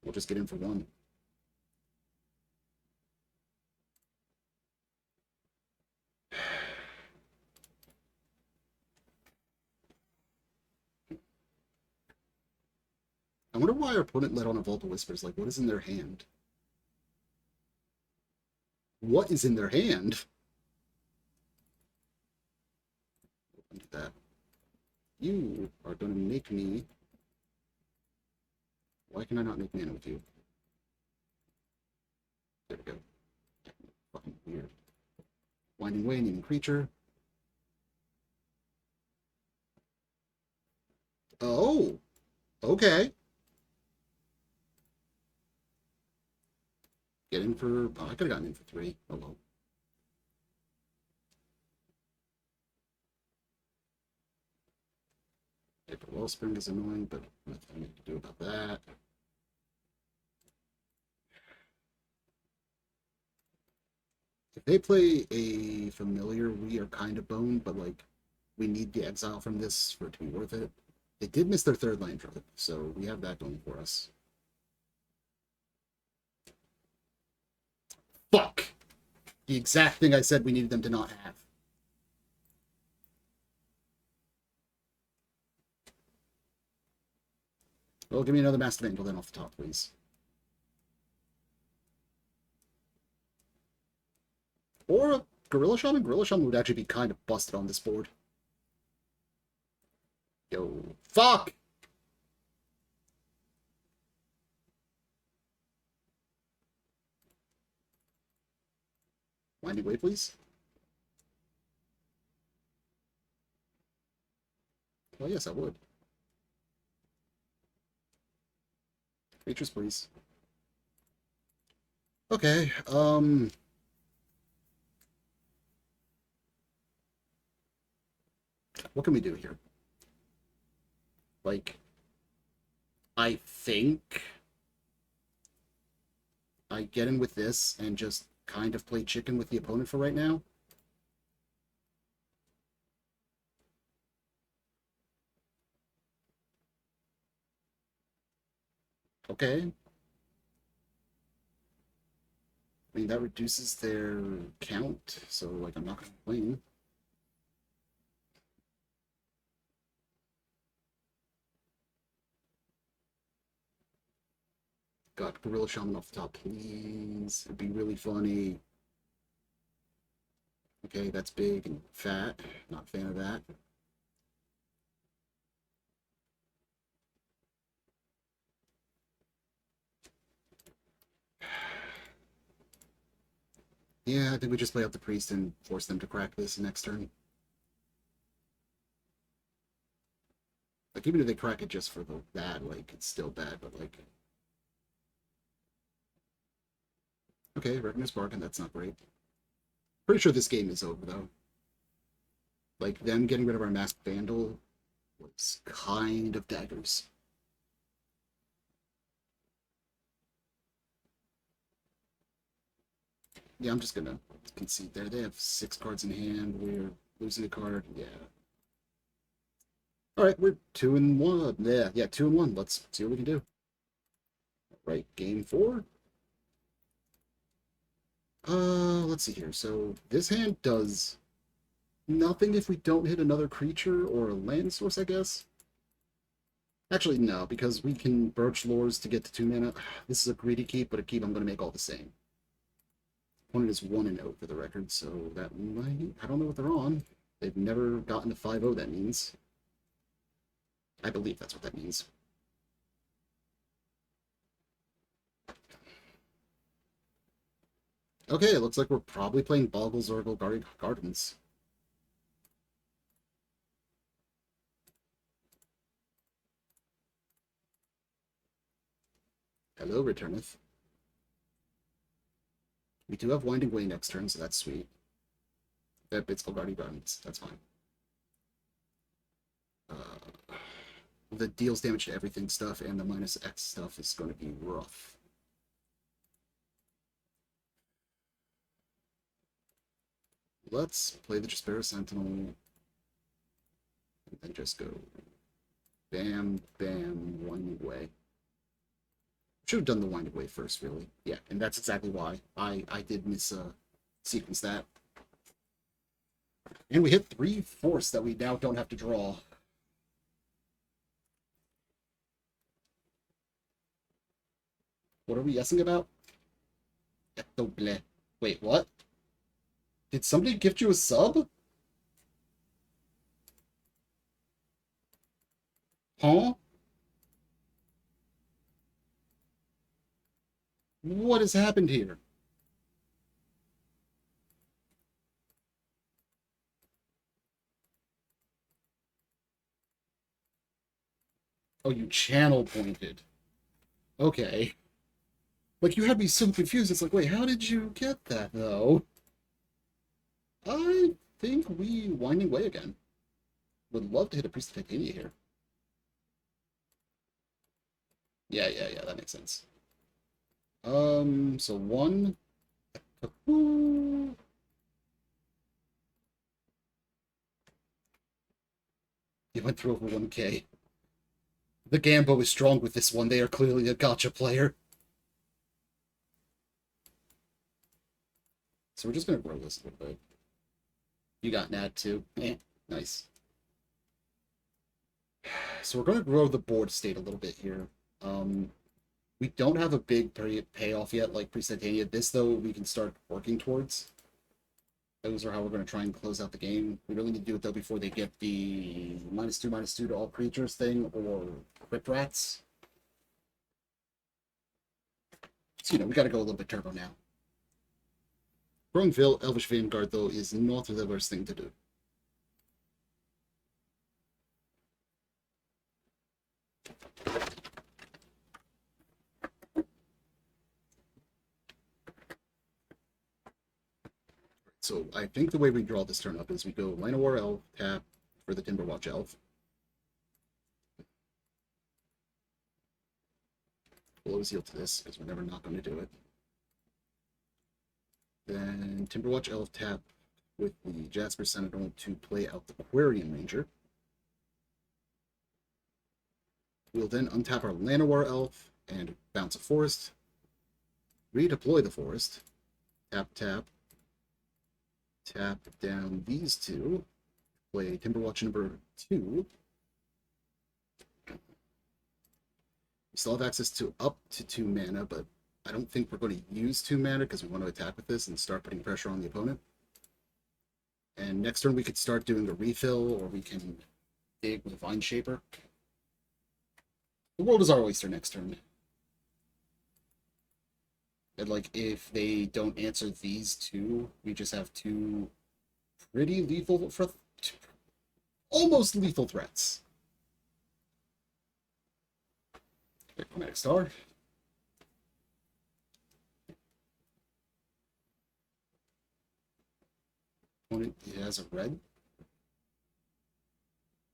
We'll just get in for 1. I wonder why our opponent let on a Vault of Whispers. Like, what is in their hand? What is in their hand? Look at that. You are going to make me... Why can I not make mana with you? There we go. Fucking weird. Winding Way, naming creature. Oh! Okay. Get in for... Oh, I could have gotten in for 3. Oh, well. Paper Wellspring is annoying, but nothing to do about that. If they play a familiar, we are kind of boned, but like we need the exile from this for it to be worth it. They did miss their 3rd land drop, so we have that going for us. Fuck! The exact thing I said we needed them to not have. Well, give me another Master Vandal then off the top, please. Or a Gorilla Shaman? Gorilla Shaman would actually be kind of busted on this board. Yo, fuck! Winding Way, please. Well, yes, I would. Creatures, please. Okay, what can we do here? Like, I think I get in with this and just kind of play chicken with the opponent for right now. Okay. I mean, that reduces their count, so, like, I'm not going to complain. God, Gorilla Shaman off the top, please. It'd be really funny. Okay, that's big and fat. Not a fan of that. Yeah, I think we just play out the Priest and force them to crack this next turn. Like, even if they crack it just for the bad, like, it's still bad, but, like... Okay, Reckoner's Bargain, that's not great. Pretty sure this game is over, though. Like, them getting rid of our Masked Vandal was kind of daggers. Yeah, I'm just gonna concede there. They have 6 cards in hand. We're losing a card. Yeah. Alright, we're 2-1. Yeah, 2-1. Let's see what we can do. Right, game 4. Let's see here. So this hand does nothing if we don't hit another creature or a land source, I guess. Actually, no, because we can Birch Lures to get to 2 mana. This is a greedy keep, but a keep I'm going to make all the same. Opponent is 1-0 for the record, so that might... I don't know what they're on. They've never gotten to 5-0, that means. I believe that's what that means. Okay, it looks like we're probably playing Boggle Zergle Gardens. Hello, Returneth. We do have Winding Way next turn, so that's sweet. That bits Golgari Gardens, that's fine. The deals damage to everything stuff and the minus X stuff is going to be rough. Let's play the Jaspera Sentinel. And then just go bam, bam, Winding Way. Should have done the Winding Way first, really. Yeah, and that's exactly why I did miss sequence that. And we hit 3 force that we now don't have to draw. What are we yesing about? Wait, what? Did somebody gift you a sub? Huh? What has happened here? Oh, you channel pointed. Okay. Like, you had me so confused. It's like, wait, how did you get that, though? I think we Winding Way again. Would love to hit a Priest of Titania here. Yeah, that makes sense. So 1. He went through over 1k. The Gambo is strong with this one. They are clearly a gotcha player. So we're just going to grow this a little bit. You got Nad too. Nice. So we're going to grow the board state a little bit here. We don't have a big payoff yet like Priest of Titania. This, though, we can start working towards. Those are how we're going to try and close out the game. We really need to do it, though, before they get the -2/-2 to all creatures thing, or Crypt Rats. So, we got to go a little bit turbo now. Growing Elvish Vanguard, though, is not the worst thing to do. So I think the way we draw this turn up is we go Llanowar Elf, tap for the Timberwatch Elf. Blow Zeal to this, because we're never not going to do it. Then Timberwatch Elf tap with the Jasper Sentinel to play out the Aquarian Ranger. We'll then untap our Llanowar Elf and bounce a forest. Redeploy the forest. Tap, tap. Tap down these two. Play Timberwatch number 2. We still have access to up to 2 mana, but I don't think we're going to use 2 mana because we want to attack with this and start putting pressure on the opponent. And next turn we could start doing a refill, or we can dig with Vine Shaper. The world is our oyster next turn. And, like, if they don't answer these 2, we just have 2 pretty lethal, almost lethal threats. Chromatic Star. Opponent has a red.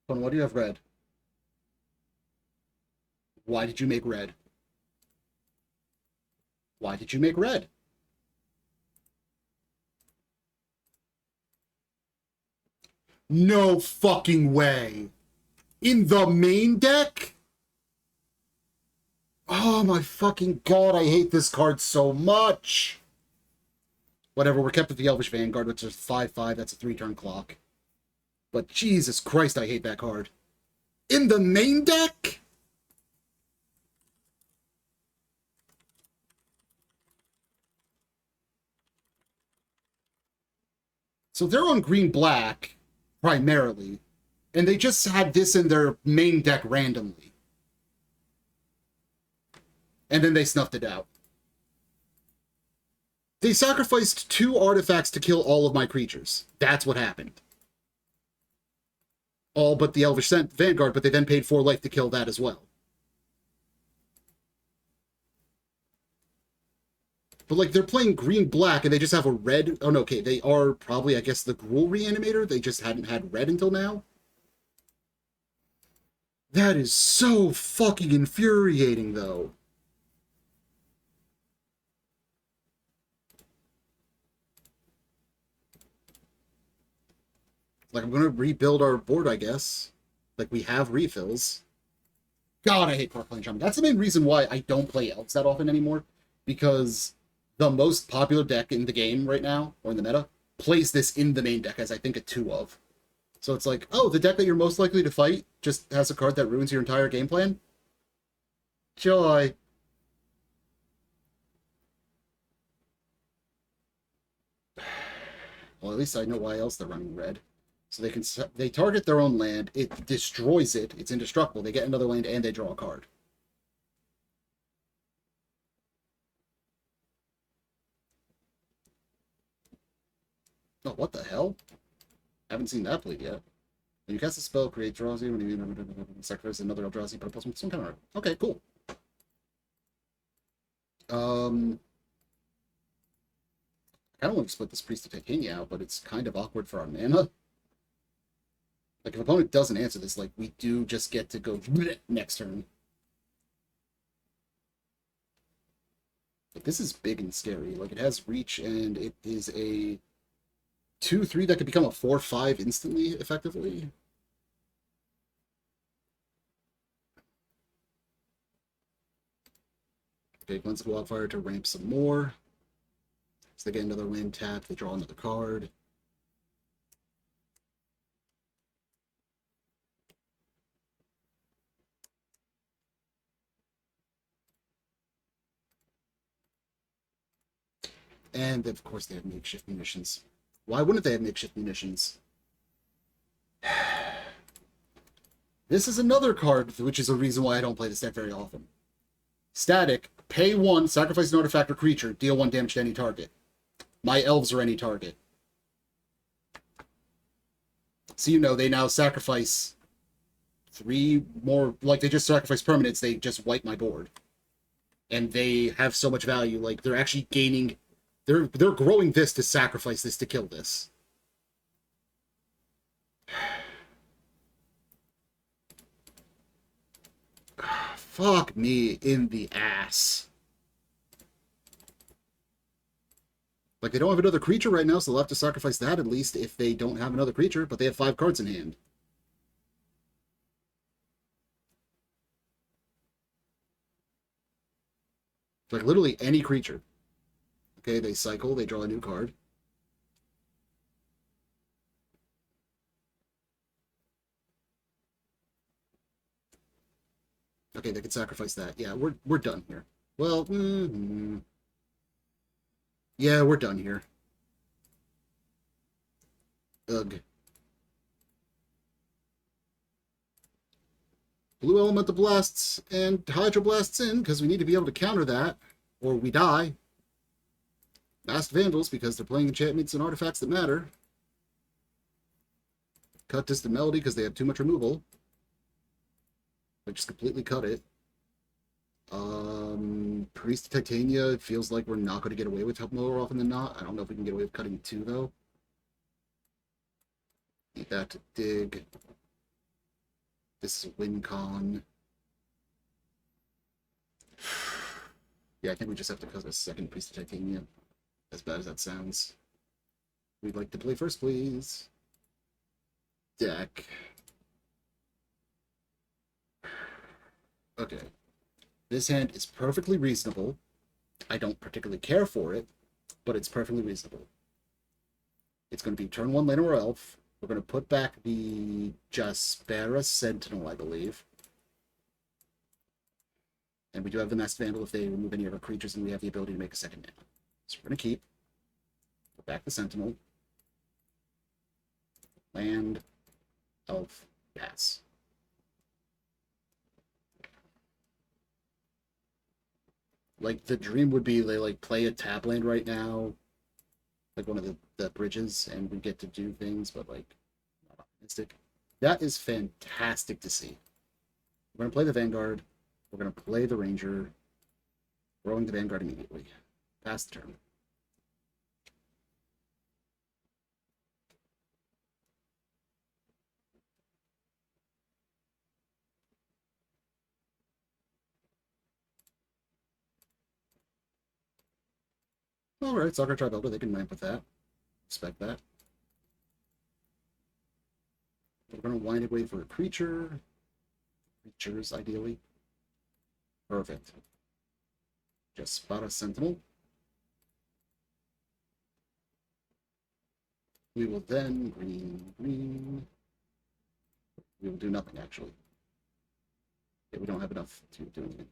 Opponent, what do you have red? Why did you make red? Why did you make red? No fucking way. In the main deck? Oh my fucking god, I hate this card so much. Whatever, we're kept with the Elvish Vanguard, which is 5/5, that's a 3-turn clock. But Jesus Christ, I hate that card. In the main deck? So they're on green-black, primarily. And they just had this in their main deck randomly. And then they snuffed it out. They sacrificed 2 artifacts to kill all of my creatures. That's what happened. All but the Elvish Vanguard, but they then paid 4 life to kill that as well. But, like, they're playing green-black, and they just have a red... Oh, no, okay, they are probably, I guess, the Gruul Reanimator. They just hadn't had red until now. That is so fucking infuriating, though. Like, I'm gonna rebuild our board, I guess. Like, we have refills. God, I hate Krark-Klan Shaman. That's the main reason why I don't play Elves that often anymore. Because the most popular deck in the game right now, or in the meta, plays this in the main deck as I think a 2 of. So it's like, oh, the deck that you're most likely to fight just has a card that ruins your entire game plan? Joy. Well, at least I know why else they're running red. So they target their own land, it destroys it, it's indestructible, they get another land, and they draw a card. Oh, what the hell? Haven't seen that played yet. When you cast a spell, create Eldrazi, when you sacrifice another Eldrazi, put plus some counter. Okay, cool. I kind of want to split this Priest of Titania out, but it's kind of awkward for our mana. Like, if opponent doesn't answer this, like, we do just get to go next turn. But this is big and scary. Like, it has reach, and it is a 2/3 that could become a 4/5 instantly, effectively. Okay, Glens of Wildfire to ramp some more. So they get another land tap, they draw another card. And of course they have makeshift munitions. Why wouldn't they have makeshift munitions? This is another card, which is a reason why I don't play this deck very often. Static, pay 1, sacrifice an artifact or creature, deal 1 damage to any target. My elves are any target. So, you know, they now sacrifice 3 more, like, they just sacrifice permanents, they just wipe my board. And they have so much value, like, they're actually gaining, they're growing this to sacrifice this to kill this. Fuck me in the ass. Like, they don't have another creature right now, so they'll have to sacrifice that at least if they don't have another creature, but they have 5 cards in hand. Like, literally any creature. Okay, they cycle, they draw a new card. Okay, they can sacrifice that. Yeah, we're done here. Well, yeah, we're done here. Ugh. Blue Elemental Blasts and Hydro Blasts in, because we need to be able to counter that, or we die. Fast Vandals, because they're playing enchantments and artifacts that matter. Cut Distant Melody, because they have too much removal. Like, just completely cut it. Priest of Titania, it feels like we're not going to get away with help more often than not. I don't know if we can get away with cutting 2, though. Need that to dig. This is win con. Yeah, I think we just have to cut a second Priest of Titania. As bad as that sounds. We'd like to play first, please. Deck. Okay. This hand is perfectly reasonable. I don't particularly care for it, but it's perfectly reasonable. It's going to be turn 1 Llanowar Elf. We're going to put back the Jaspera Sentinel, I believe. And we do have the Masked Vandal if they remove any of our creatures, and we have the ability to make a second mana. So we're going to keep. Put back the Sentinel. Land. Elf. Pass. Like, the dream would be they, like, play a tap land right now, like one of the bridges, and we get to do things, but, like, not optimistic. That is fantastic to see. We're going to play the Vanguard. We're going to play the Ranger. Throwing the Vanguard immediately. Pass the turn. Alright, Soccer Tribe Elder, they can ramp with that. Expect that. We're going to wind away for a creature. Creatures, ideally. Perfect. Just spot a Sentinel. We will then green. We will do nothing, actually. Yeah, we don't have enough to do anything.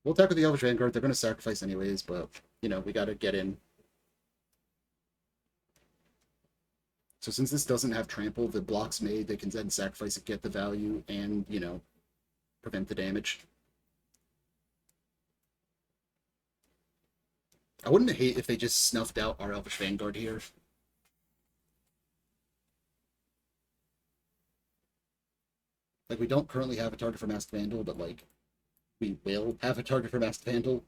We'll attack with the Elvish Vanguard. They're going to sacrifice anyways, but, you know, we got to get in. So since this doesn't have trample, the block's made, they can then sacrifice it, get the value, and, you know, prevent the damage. I wouldn't hate if they just snuffed out our Elvish Vanguard here. Like, we don't currently have a target for Masked Vandal, but, like, we will have a target for Masked Vandal.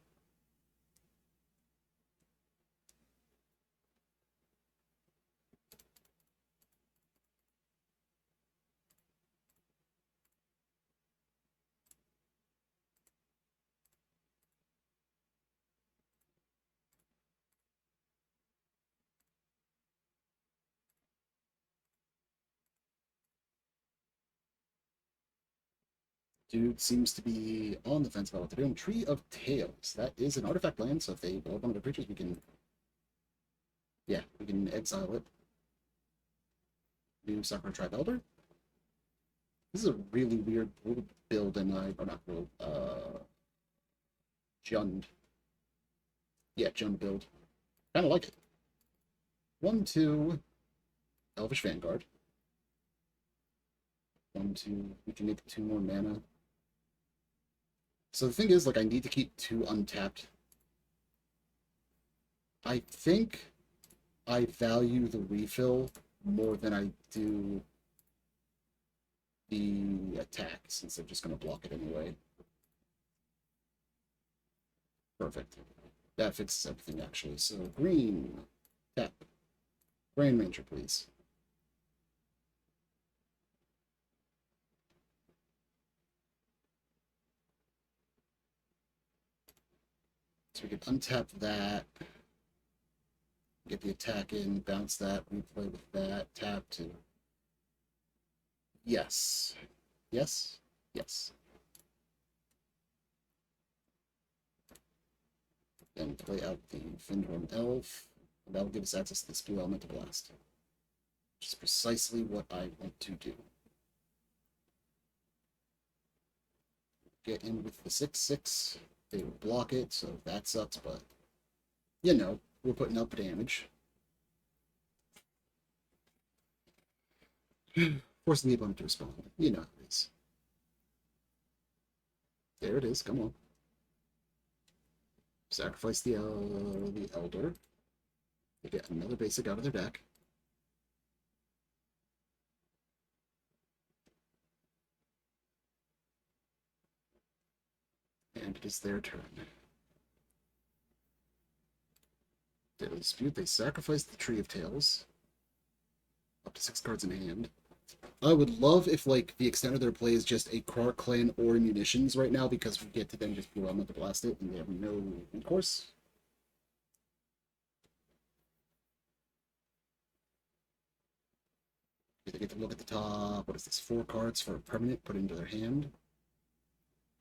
Dude seems to be on the fence about what they're doing. Tree of Tales. That is an artifact land, so if they blow up one of the creatures, we can... Yeah, we can exile it. New Sakura Tribe Elder. This is a really weird build, and or not build, Jund. Yeah, Jund build. Kind of like it. 1/2 Elvish Vanguard. 1/2. We can make 2 more mana. So the thing is, like, I need to keep 2 untapped. I think I value the refill more than I do the attack, since they're just going to block it anyway. Perfect. That fixes everything, actually. So, green. Tap. Brain Ranger, please. So we can untap that. Get the attack in, bounce that, replay with that, tap to... Yes. Yes? Yes. Then play out the Timberwatch Elf, and that'll give us access to the Spear Elemental Blast. Which is precisely what I want to do. Get in with the 6/6. They will block it, so that sucks, but... You know, we're putting up damage. Forcing the opponent to respond. You know how it is. There it is, come on. Sacrifice the Elder. They get another basic out of their deck. And it is their turn. They dispute, they sacrifice the Tree of Tales. Up to 6 cards in hand. I would love if, like, the extent of their play is just a Krark-Klan or munitions right now, because we get to then just blow them to blast it, and they have no recourse. They get to look at the top. What is this? 4 cards for a permanent put into their hand.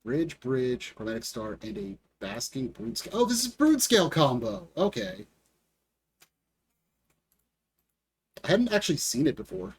Bridge, Chromatic Star, and a Basking Brood-Scale. Oh, this is Brood-Scale combo! Okay. I hadn't actually seen it before.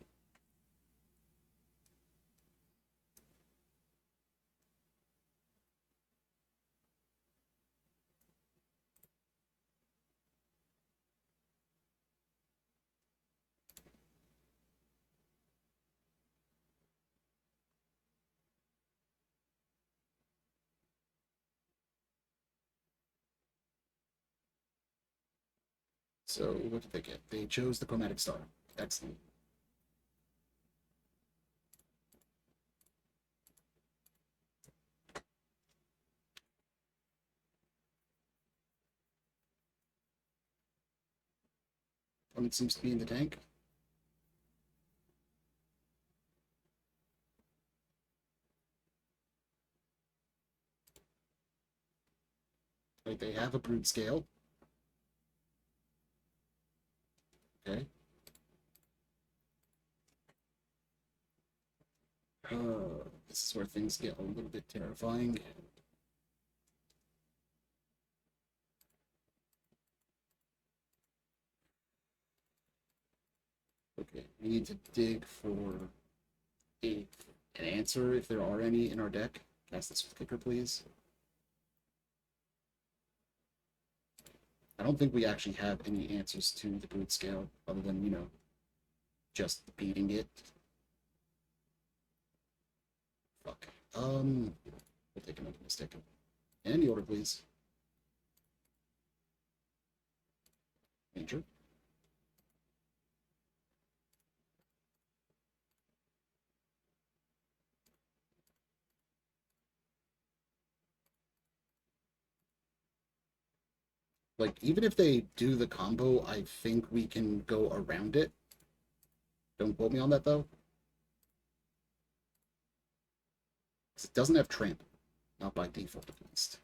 So what did they get? They chose the Chromatic Star. Excellent. It seems to be in the tank. Right, they have a brood scale. Okay. This is where things get a little bit terrifying. Okay, we need to dig for an answer if there are any in our deck. Cast this with kicker, please. I don't think we actually have any answers to the brood scale other than, you know, just beating it. Fuck. We'll take another mistake. Any order, please. Major. Like, even if they do the combo, I think we can go around it. Don't quote me on that, though. Because it doesn't have trample. Not by default, at least.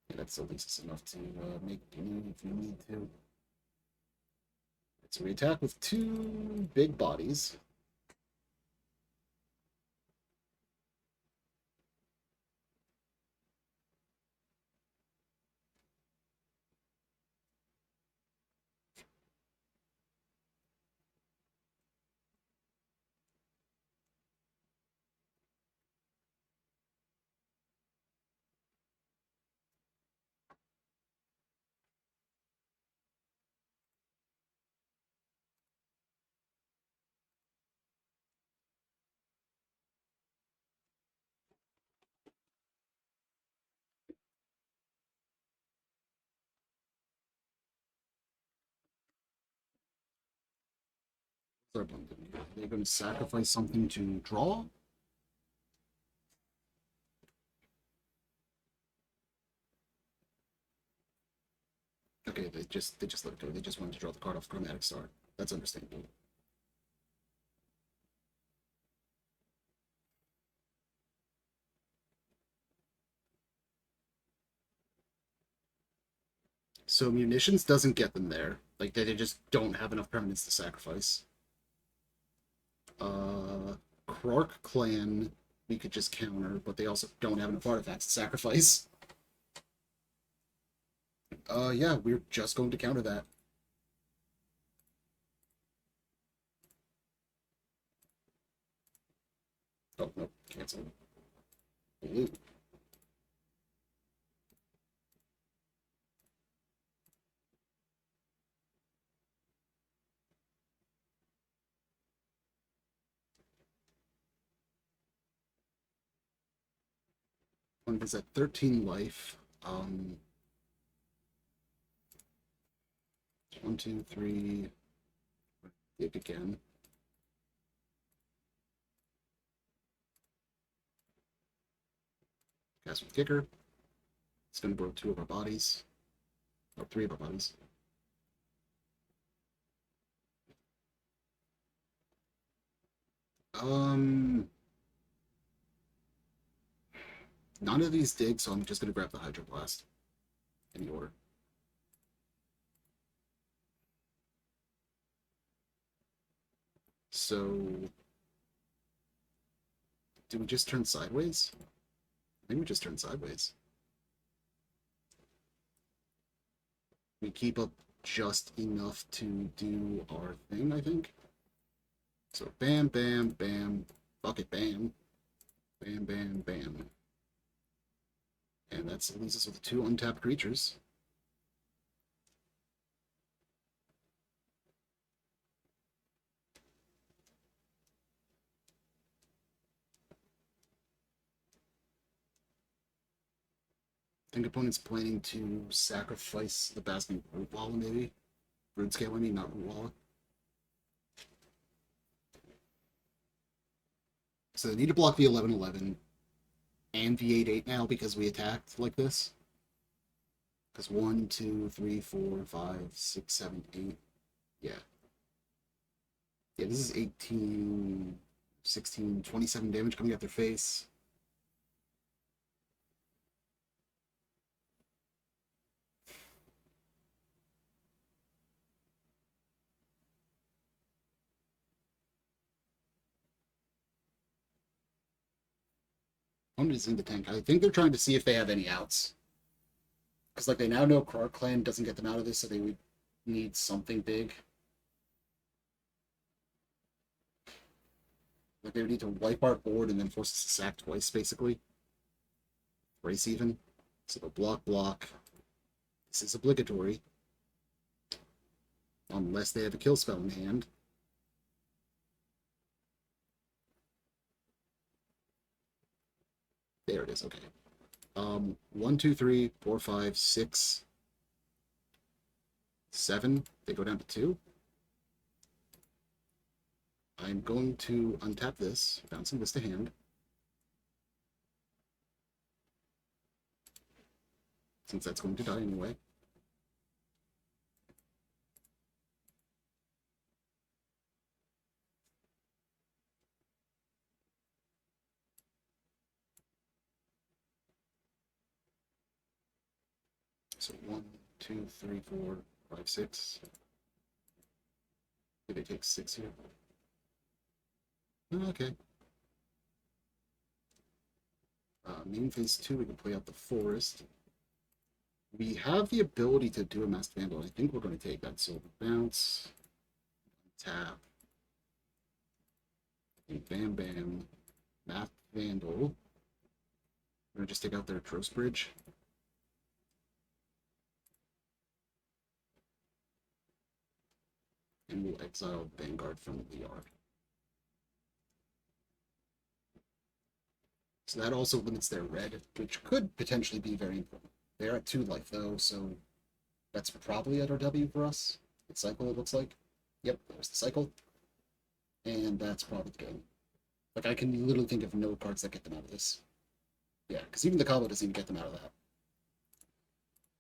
Yeah, that's at least enough to make blue if you need to. So we attack with 2 big bodies. They're going to sacrifice something to draw. Okay, they just let it go. They just wanted to draw the card off Chromatic Star. That's understandable. So munitions doesn't get them there. Like they just don't have enough permanents to sacrifice. Krark-Klan we could just counter, but they also don't have enough artifacts to sacrifice. Yeah, we're just going to counter that. Oh, no, cancel. Blue. One is at 13 life. 1, 2, 3. Dig again. Cast with kicker. It's going to borrow 2 of our bodies. Or 3 of our bodies. None of these dig, so I'm just going to grab the Hydroblast. Any order. So, do we just turn sideways? I think we just turn sideways. We keep up just enough to do our thing, I think. So, bam, bam, bam, bucket, bam, bam, bam, bam. And that leaves us with 2 untapped creatures. think opponent's planning to sacrifice the Basking Root Wall, maybe? Root Scale, I mean, not Root Wall. So they need to block the 11/11 and the 8/8 now because we attacked like this. Because 1, 2, 3, 4, 5, 6, 7, 8. Yeah. Yeah, this is 18, 16, 27 damage coming at their face. Opponent is in the tank. I think they're trying to see if they have any outs. Because like they now know Krark-Klan doesn't get them out of this, so they would need something big. Like they would need to wipe our board and then force us to sack twice, basically. Race even. So they'll block. This is obligatory. Unless they have a kill spell in hand. There it is, okay. 1, 2, 3, 4, 5, 6, 7. They go down to 2. I'm going to untap this, bouncing this to hand. Since that's going to die anyway. So 1, 2, 3, 4, 5, 6. Did they take 6 here? Okay. Main phase 2, we can play out the forest. We have the ability to do a Masked Vandal. I think we're going to take that. So bounce, tap, and bam, Masked Vandal. We're going to just take out their Trost Bridge. And we'll exile Vanguard from the yard. So that also limits their red, which could potentially be very important. They're at 2 life though, so that's probably at our W for us. The cycle, it looks like. Yep, there's the cycle. And that's probably the game. Like, I can literally think of no cards that get them out of this. Yeah, because even the combo doesn't even get them out of that.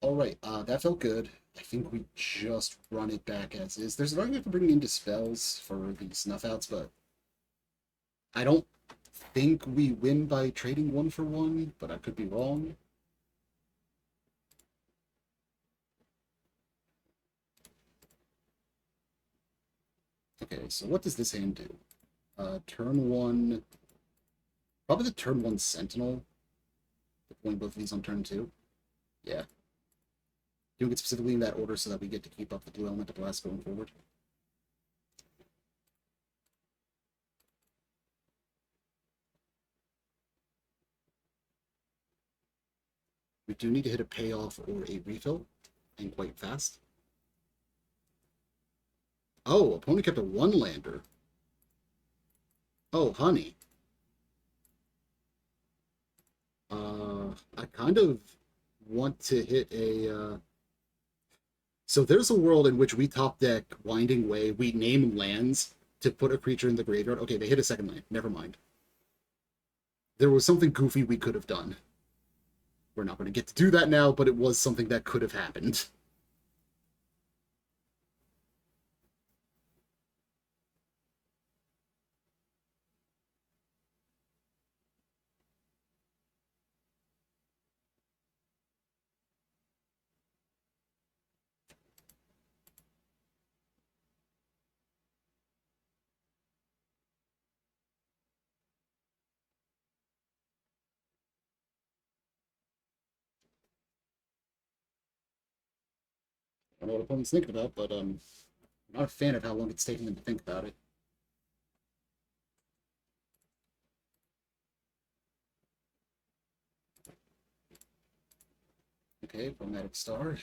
Alright, that felt good. I think we just run it back as is. There's an argument for bringing in dispels for the snuff outs, but I don't think we win by trading 1 for 1, but I could be wrong. Okay, so what does this hand do? Turn 1... Probably the turn 1 Sentinel. Deploying both of these on turn 2. Yeah. Doing it specifically in that order so that we get to keep up the blue element of blast going forward. We do need to hit a payoff or a refill, and quite fast. Oh, opponent kept a 1-lander. Oh, honey. I kind of want to hit a... So there's a world in which we top deck Winding Way, we name lands to put a creature in the graveyard. Okay, they hit a 2nd land. Never mind. There was something goofy we could have done. We're not going to get to do that now, but it was something that could have happened. I don't know what opponent's thinking about, but I'm not a fan of how long it's taking them to think about it. Okay, Chromatic Star.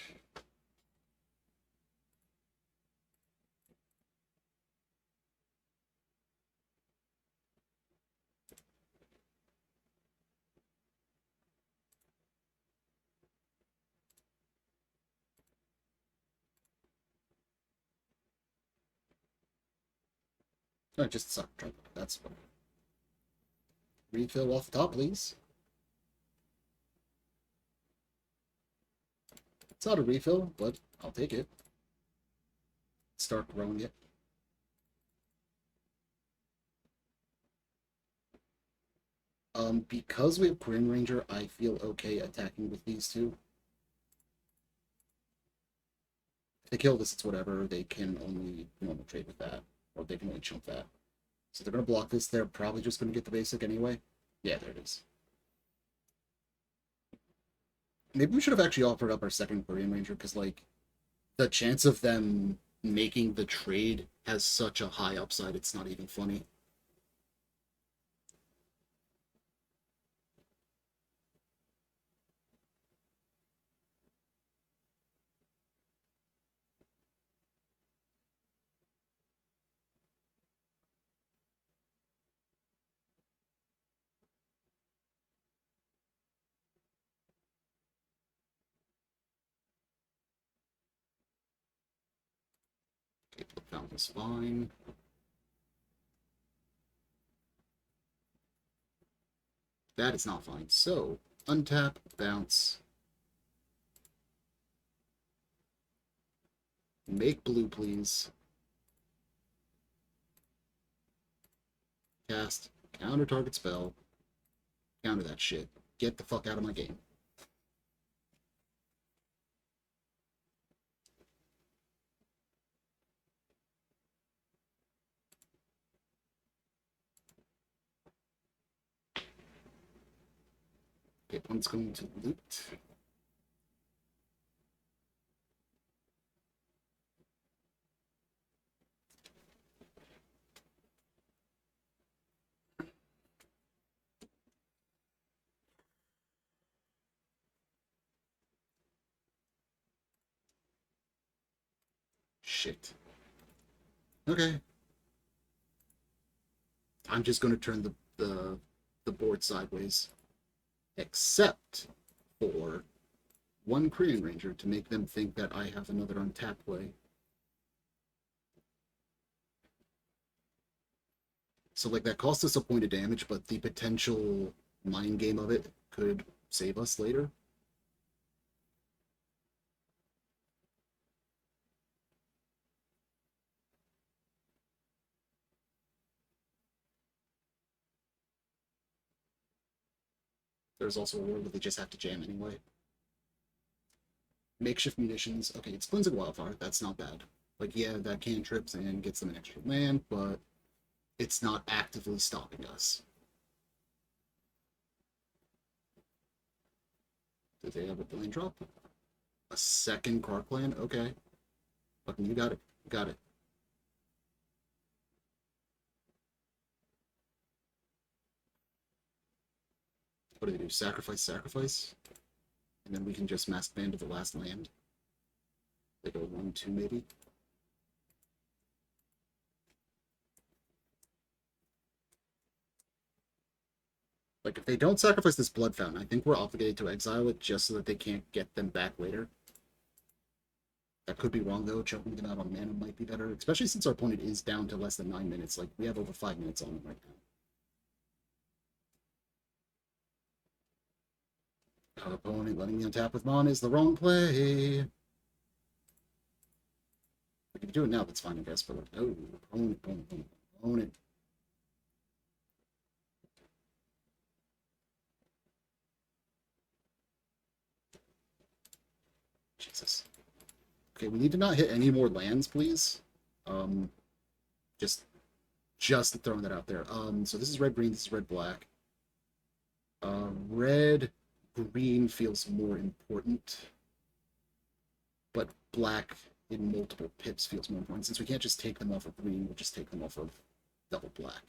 No, just suck. That's what. Refill off the top, please. It's not a refill, but I'll take it. Start growing it. Because we have Grim Ranger, I feel okay attacking with these two. If they kill this, it's whatever. They can only normal trade with that, or they can only chump that. So they're going to block this. They're probably just going to get the basic anyway. Yeah, there it is. Maybe we should have actually offered up our second Korean Ranger, because, like, the chance of them making the trade has such a high upside, it's not even funny. Okay, Fountain's fine. That is not fine. So, untap, bounce. Make blue, please. Cast, counter target spell. Counter that shit. Get the fuck out of my game. Okay, one's going to loot. Shit. Okay. I'm just going to turn the board sideways. Except for one Korean Ranger to make them think that I have another untapped play. So, like, that cost us a point of damage, but the potential mind game of it could save us later. There's also a world where they just have to jam anyway. Makeshift munitions. Okay, it's Cleansing Wildfire. That's not bad. Like, yeah, that cantrips and gets them an extra land, but it's not actively stopping us. Do they have a blind drop? A second Krark-Klan? Okay. Fucking you got it. You got it. What do they do? Sacrifice, sacrifice? And then we can just mask band to the last land. They go 1-2 maybe. Like, if they don't sacrifice this Blood Fountain, I think we're obligated to exile it just so that they can't get them back later. That could be wrong, though. Choking them out on mana might be better, especially since our opponent is down to less than 9 minutes. Like, we have over 5 minutes on them right now. Our opponent letting me untap with Mon is the wrong play. We can do it now, that's fine, I guess, but like, oh, opponent. Jesus. Okay, we need to not hit any more lands, please. Just throwing that out there. So this is red green, this is red black. Red green feels more important, but black in multiple pips feels more important. Since we can't just take them off of green, we'll just take them off of double black.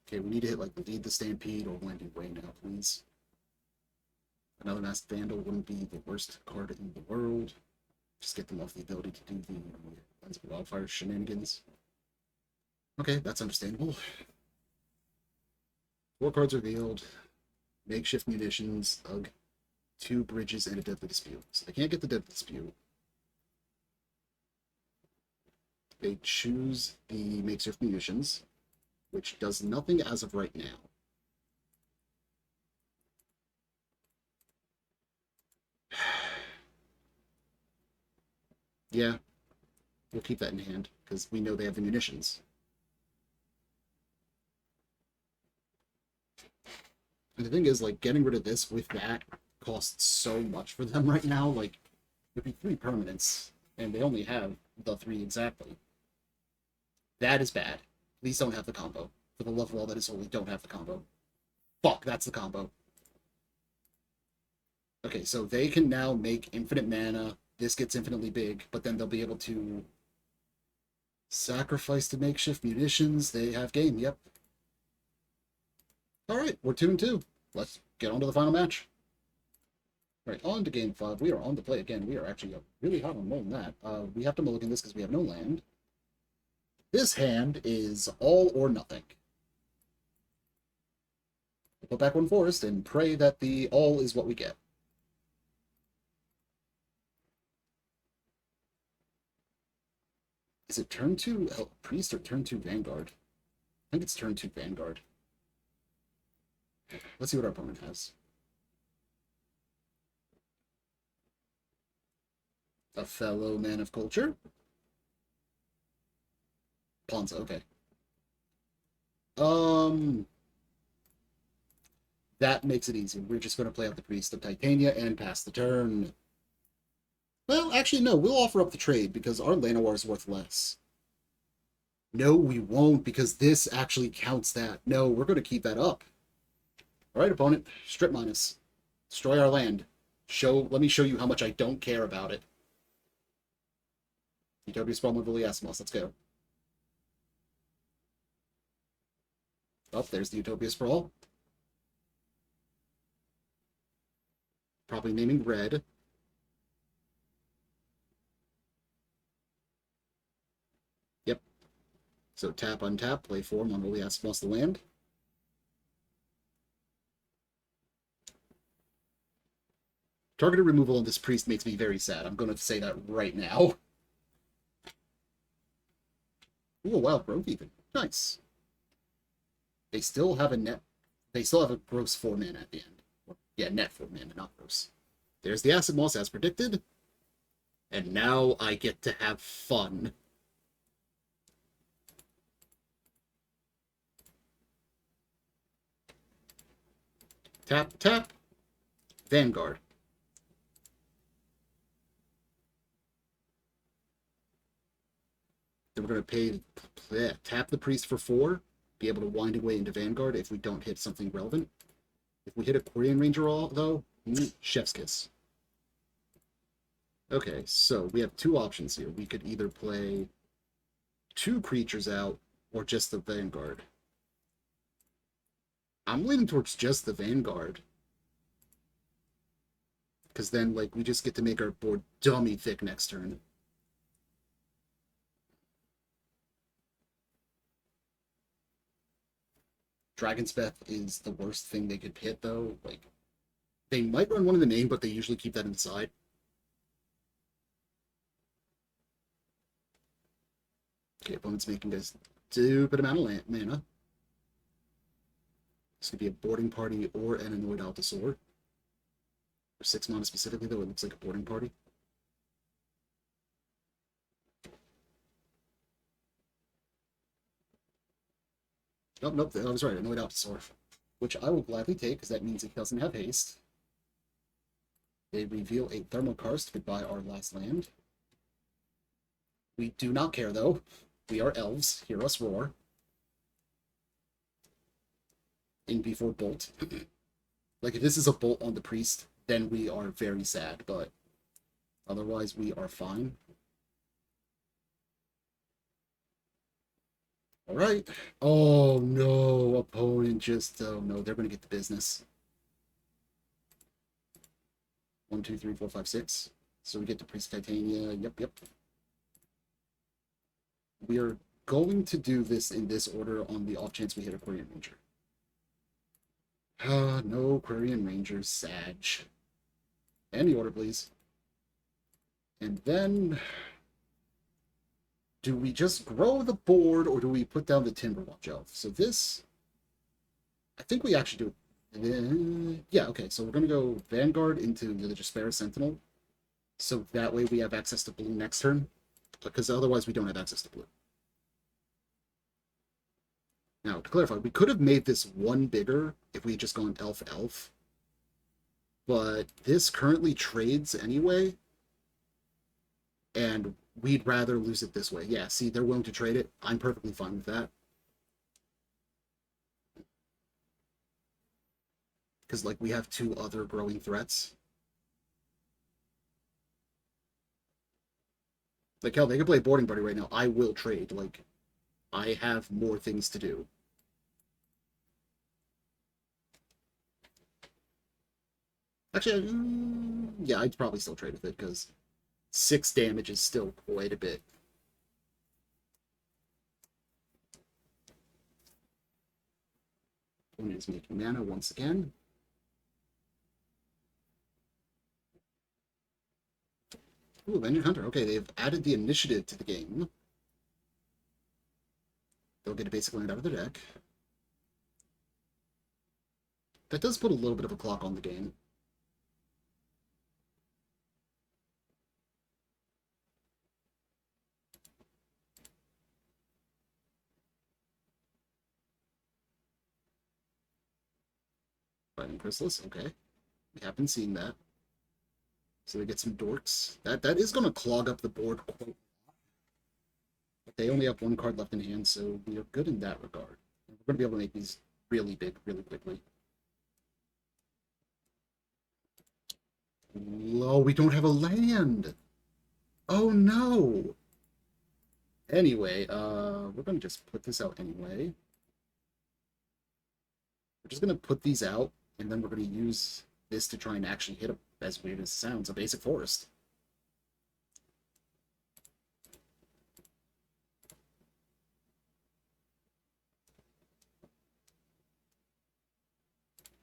Okay, we need to hit like Lead the Stampede or Winding Way now, please. Another Masked Vandal wouldn't be the worst card in the world. Just get them off the ability to do the Lens of Wildfire shenanigans. Okay, that's understandable. 4 cards revealed. Makeshift munitions. Ugh. 2 bridges and a Deadly Dispute. So they can't get the Deadly Dispute. They choose the Makeshift Munitions, which does nothing as of right now. Yeah, we'll keep that in hand, because we know they have the munitions. And the thing is, like, getting rid of this with that costs so much for them right now. Like, it'd be 3 permanents, and they only have the 3 exactly. That is bad. Please don't have the combo. For the love of all that is holy, don't have the combo. Fuck, that's the combo. Okay, so they can now make infinite mana. This gets infinitely big, but then they'll be able to sacrifice to makeshift munitions. They have game, yep. Alright, we're 2-2. Let's get on to the final match. Right, on to game 5. We are on to play again. We are actually really hot on more than that. We have to mulligan this because we have no land. This hand is all or nothing. We'll put back 1 forest and pray that the all is what we get. Is it turn 2 Priest or turn 2 Vanguard? I think it's turn 2 Vanguard. Let's see what our opponent has. A fellow man of culture? Ponza, okay. That makes it easy. We're just going to play out the Priest of Titania and pass the turn. Well, actually, no. We'll offer up the trade because our Llanowar is worth less. No, we won't because this actually counts that. No, we're going to keep that up. All right, opponent. Strip minus. Destroy our land. Let me show you how much I don't care about it. Utopia Sprawl, Mavili Asimos. Let's go. Oh, there's the Utopia Sprawl. Probably naming red. Yep. So tap, untap, play 4, Mavili Asimos the land. Targeted removal on this priest makes me very sad. I'm going to say that right now. Ooh, a wild growth even. Nice. They still have a net. They still have a gross 4 mana at the end. Yeah, net 4 mana, not gross. There's the Acid Moss as predicted. And now I get to have fun. Tap, tap. Vanguard. Then we're going to tap the Priest for 4, be able to wind away into Vanguard if we don't hit something relevant. If we hit a Quirion Ranger, though, chef's kiss. Okay, so we have 2 options here. We could either play 2 creatures out or just the Vanguard. I'm leaning towards just the Vanguard. Because then, like, we just get to make our board dummy thick next turn. Dragon's Breath is the worst thing they could hit, though. Like, they might run one in the name, but they usually keep that inside. Okay, opponent's making a stupid amount of mana. This could be a boarding party or an Annoyed Allosaur. For 6 mana specifically, though, it looks like a boarding party. Nope, nope, I was right. Annoyed Allosaur. Which I will gladly take, because that means it doesn't have haste. They reveal a Thermokarst. Goodbye, our last land. We do not care, though. We are elves. Hear us roar. In before bolt. Like, if this is a bolt on the priest, then we are very sad, but otherwise we are fine. Alright. Oh no, opponent just, oh no, they're going to get the business. 1, 2, 3, 4, 5, 6. So we get to Priest of Titania. Yep, yep. We are going to do this in this order on the off chance we hit a Quirion Ranger. No Quirion Rangers, Sag. Any order, please. And then, do we just grow the board, or do we put down the Timberwatch Elf? So this, I think we actually do. Yeah, okay, so we're going to go Vanguard into the Despair Sentinel. So that way we have access to blue next turn, because otherwise we don't have access to blue. Now, to clarify, we could have made this one bigger if we had just gone Elf-Elf. But this currently trades anyway, and we'd rather lose it this way. Yeah, see, they're willing to trade it. I'm perfectly fine with that. Because, like, we have two other growing threats. Like, hell, they can play Boarding Buddy right now. I will trade. Like, I have more things to do. Actually, yeah, I'd probably still trade with it, because 6 damage is still quite a bit. Opponent is making mana once again. Ooh, Avenging Hunter. Okay, they've added the initiative to the game. They'll get a basic land out of their deck. That does put a little bit of a clock on the game. Fighting Chrysalis, okay. We have been seeing that. So we get some dorks. That is going to clog up the board quite a lot. But they only have one card left in hand, so we are good in that regard. We're going to be able to make these really big really quickly. Oh, we don't have a land! Oh no! Anyway, we're going to just put this out anyway. We're just going to put these out, and then we're going to use this to try and actually hit, as weird as it sounds, a basic forest.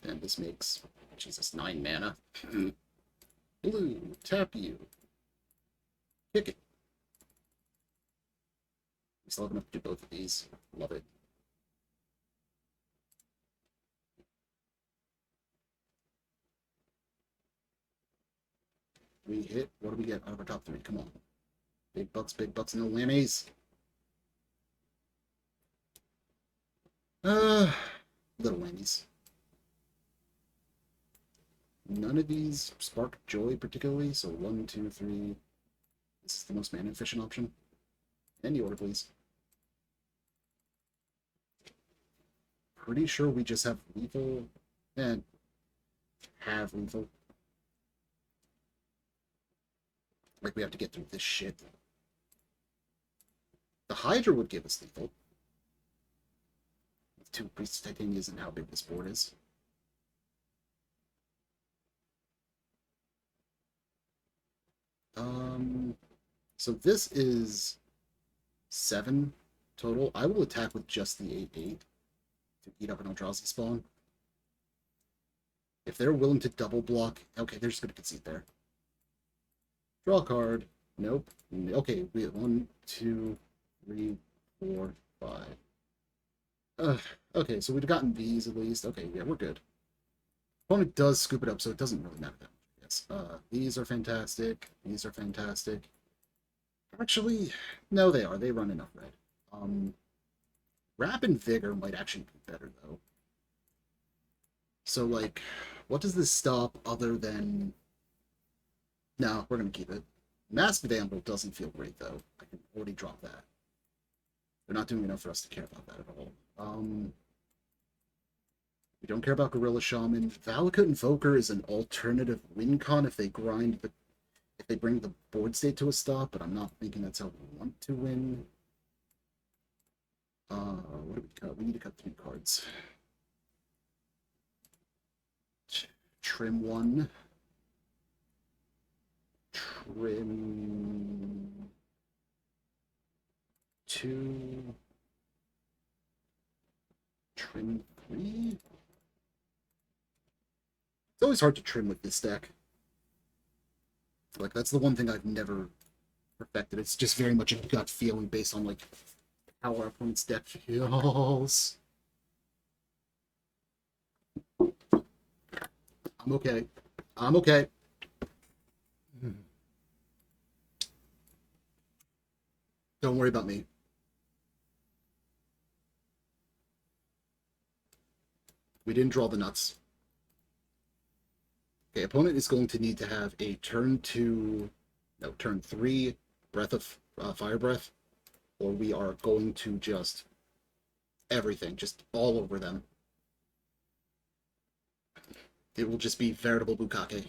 And this makes, Jesus, 9 mana. Blue, tap you. Kick it. We still have enough to do both of these. Love it. We hit. What do we get out of our top 3? Come on. Big bucks, no whammies. Little whammies. None of these spark joy particularly, so 1, 2, 3. This is the most mana efficient option. Any order, please. Pretty sure we just have lethal and have lethal. Like, we have to get through this shit. The Hydra would give us lethal. With 2 Priests of Titania isn't how big this board is. So this is 7 total. I will attack with just the 8/8 to eat up an Eldrazi spawn. If they're willing to double block, okay, they're just going to concede there. Draw a card. Nope. Okay, we have 1, 2, 3, 4, 5. Okay, so we've gotten these at least. Okay, yeah, we're good. Opponent does scoop it up, so it doesn't really matter that much. Yes. These are fantastic. These are fantastic. Actually, no, they are. They run enough red. Wrap and Vigor might actually be better, though. So, like, what does this stop other than... No, we're going to keep it. Masked Vandal doesn't feel great, though. I can already drop that. They're not doing enough for us to care about that at all. We don't care about Gorilla Shaman. Valakut Invoker is an alternative win con if they grind the... if they bring the board state to a stop, but I'm not thinking that's how we want to win. What do we cut? We need to cut 3 cards. Trim 1. Trim 2. Trim 3. It's always hard to trim with this deck. Like, that's the one thing I've never perfected. It's just very much a gut feeling based on, like, how our opponent's deck feels. I'm okay. I'm okay. Don't worry about me. We didn't draw the nuts. Okay, opponent is going to need to have a turn 3 breath of fire breath, or we are going to just everything, just all over them. It will just be veritable bukkake.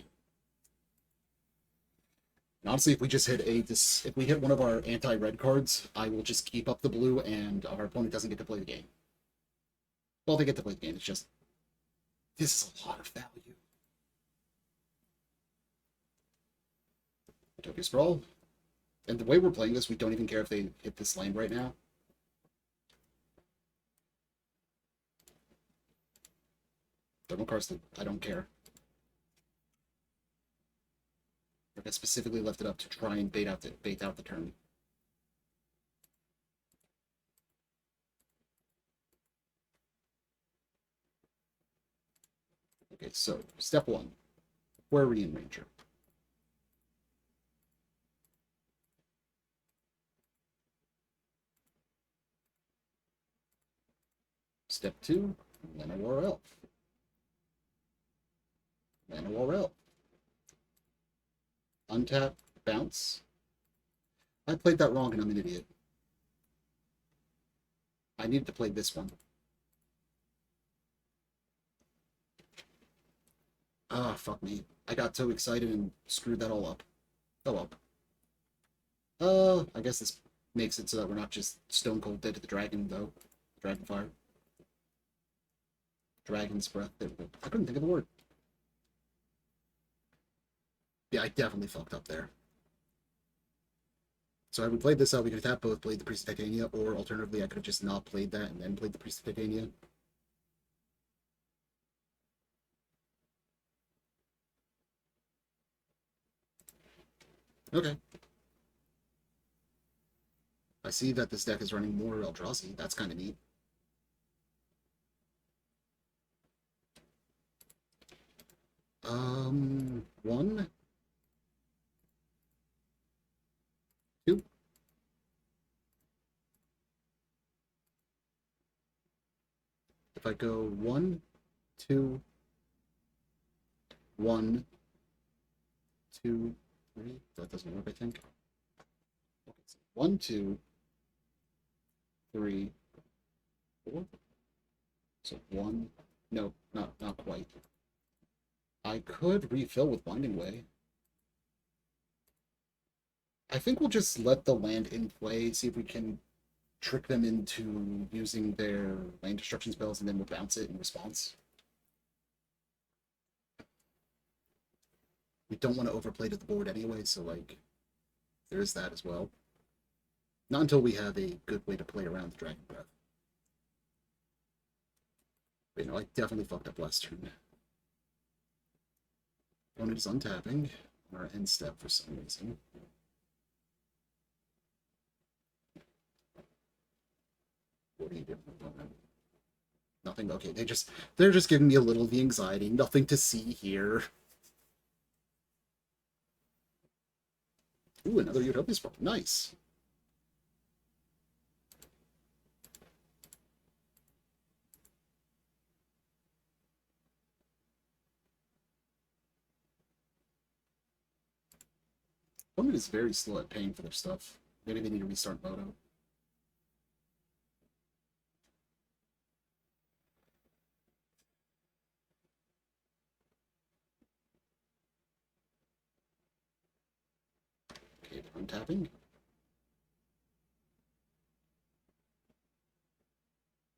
And honestly, if we just hit if we hit one of our anti-red cards, I will just keep up the blue, and our opponent doesn't get to play the game. Well, they get to play the game. It's just this is a lot of value. Tokyo Sprawl. And the way we're playing this, we don't even care if they hit this land right now. Thermal Karsten, I don't care. Like, I specifically left it up to try and bait out the turn. Okay, so step 1, Aquarian Ranger. Step 2, Manowar Elf. Manowar Elf. Untap, bounce. I played that wrong and I'm an idiot. I needed to play this one. Ah, fuck me. I got so excited and screwed that all up. Oh well. I guess this makes it so that we're not just stone cold dead to the dragon, though. Dragon fire. Dragon's breath. I couldn't think of the word. Yeah, I definitely fucked up there. So had we played this out, we could have both played the Priest of Titania, or alternatively, I could have just not played that and then played the Priest of Titania. Okay. I see that this deck is running more Eldrazi. That's kind of neat. One, two. If I go 1, 2, 1, 2, 3, that doesn't work, I think. Okay, so 1, 2, 3, 4. So 1, no, not quite. I could refill with Binding Way. I think we'll just let the land in play, see if we can trick them into using their land destruction spells, and then we'll bounce it in response. We don't want to overplay to the board anyway, so, like, there's that as well. Not until we have a good way to play around the Dragon Breath. But, I definitely fucked up last turn. Opponent is untapping on our end step for some reason. What are you doing, opponent? Nothing. Okay, they're just giving me a little of the anxiety. Nothing to see here. Ooh, another Utopia Sprawl. Nice. Opponent is very slow at paying for their stuff. Maybe they need to restart Moto. Okay, untapping.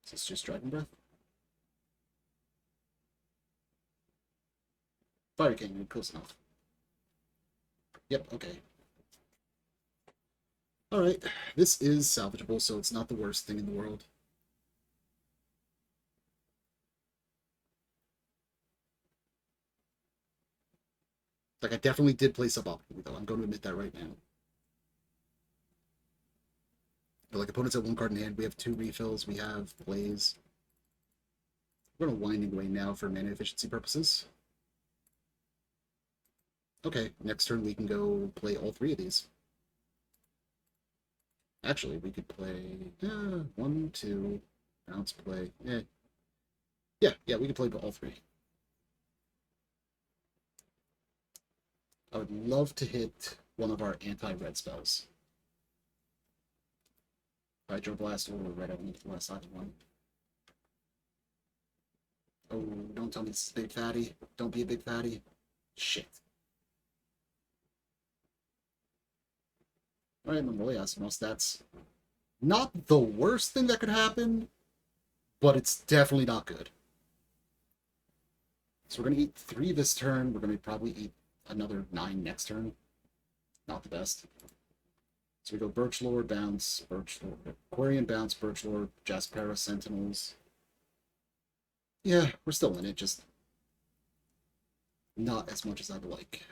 Is this just Dragon Breath? Fire King, close enough. Yep, okay. Alright, this is salvageable, so it's not the worst thing in the world. Like, I definitely did play suboptimally, though. I'm going to admit that right now. But, like, opponents have 1 card in hand. We have 2 refills. We have plays. We're going to Winding Way now for mana efficiency purposes. Okay, next turn we can go play all 3 of these. Actually, we could play 1, 2, bounce play. Yeah, we could play all 3. I would love to hit one of our anti-red spells. Hydroblast or red, I need to blast either one. Oh, don't tell me this is big fatty. Don't be a big fatty. Shit. Alright, Memorias, that's not the worst thing that could happen, but it's definitely not good. So we're going to eat 3 this turn. We're going to probably eat another 9 next turn. Not the best. So we go Birchlord, bounce, Birchlord, Aquarian, bounce, Birchlord, Jaspera, Sentinels. Yeah, we're still in it, just not as much as I'd like.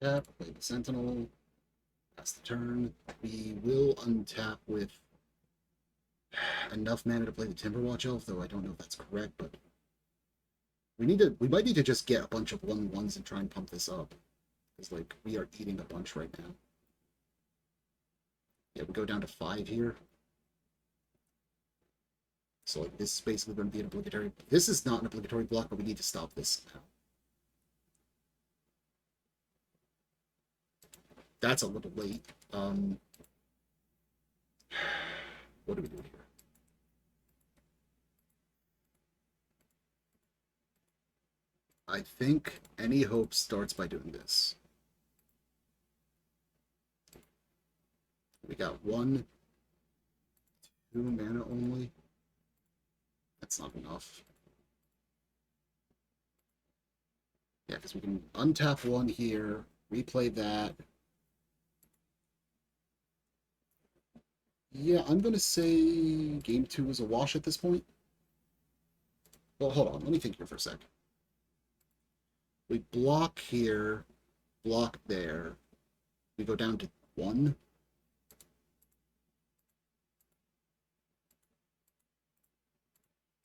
Tap, play the Sentinel, pass the turn. We will untap with enough mana to play the Timberwatch Elf, though I don't know if that's correct, but we might need to just get a bunch of 1/1s and try and pump this up. Because, like, we are eating a bunch right now. Yeah, we go down to 5 here. So, like, this is basically going to be an obligatory... This is not an obligatory block, but we need to stop this now. That's a little late. What do we do here? I think Any Hope starts by doing this. We got 1, 2 mana only. That's not enough. Yeah, because we can untap 1 here, replay that. Yeah, I'm going to say game 2 is a wash at this point. Well, hold on. Let me think here for a sec. We block here, block there. We go down to 1.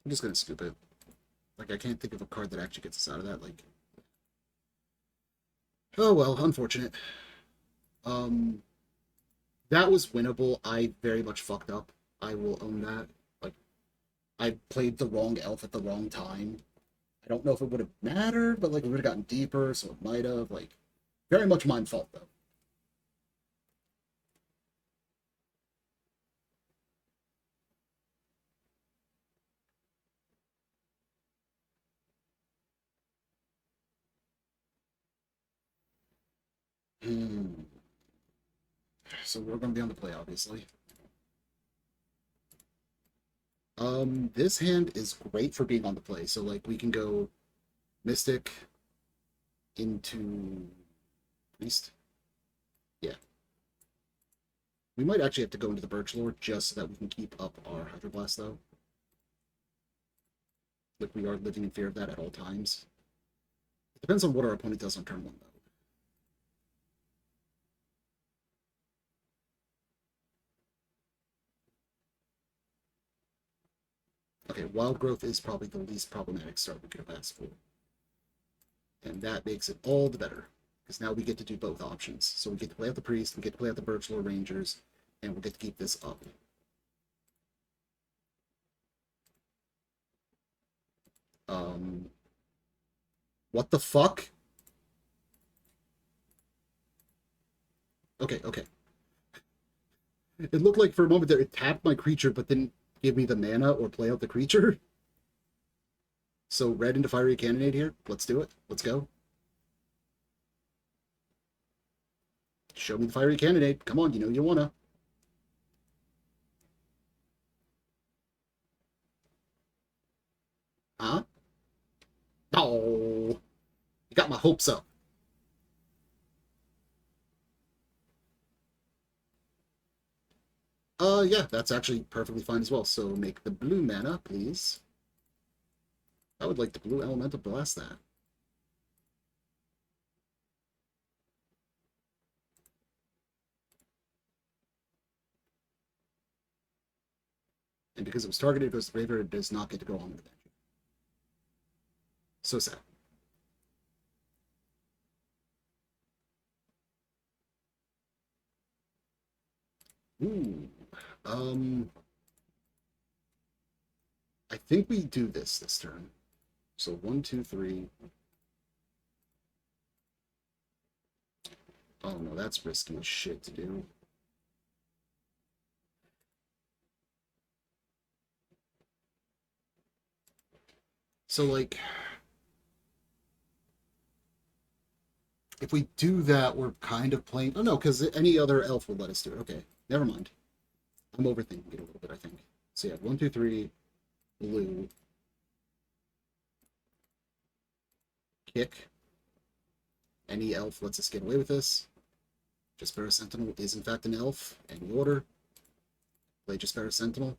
I'm just going to scoop it. Like, I can't think of a card that actually gets us out of that. Like, oh well, unfortunate. That was winnable. I very much fucked up. I will own that. Like, I played the wrong elf at the wrong time. I don't know if it would have mattered, but, like, we would have gotten deeper, so it might have. Like, very much my fault, though. So we're going to be on the play, obviously. This hand is great for being on the play. So, like, we can go Mystic into Priest. Yeah. We might actually have to go into the Birchlord just so that we can keep up our Hydroblast, though. Like, we are living in fear of that at all times. It depends on what our opponent does on turn 1, though. Okay, Wild Growth is probably the least problematic start we could have asked for. And that makes it all the better. Because now we get to do both options. So we get to play out the Priest, we get to play out the Birchlord Rangers, and we'll get to keep this up. What the fuck? Okay. It looked like for a moment there it tapped my creature, but didn't give me the mana or play out the creature. So red into Fiery Cannonade here. Let's do it. Let's go. Show me the Fiery Cannonade. Come on, you know you wanna. Huh? Oh, you got my hopes up. Yeah, that's actually perfectly fine as well. So make the blue mana, please. I would like the blue elemental blast that. And because it was targeted, it goes to the graveyard, it does not get to go on with it. So sad. Ooh. I think we do this turn. So 1, 2, 3. Oh no, that's risky as shit to do. So like, if we do that, we're kind of playing. Oh no, because any other elf would let us do it. Okay, never mind. I'm overthinking it a little bit, I think. So yeah, 1, 2, 3, blue. Kick. Any elf lets us get away with this. Jaspera Sentinel is in fact an elf. Any order. Play Jaspera Sentinel.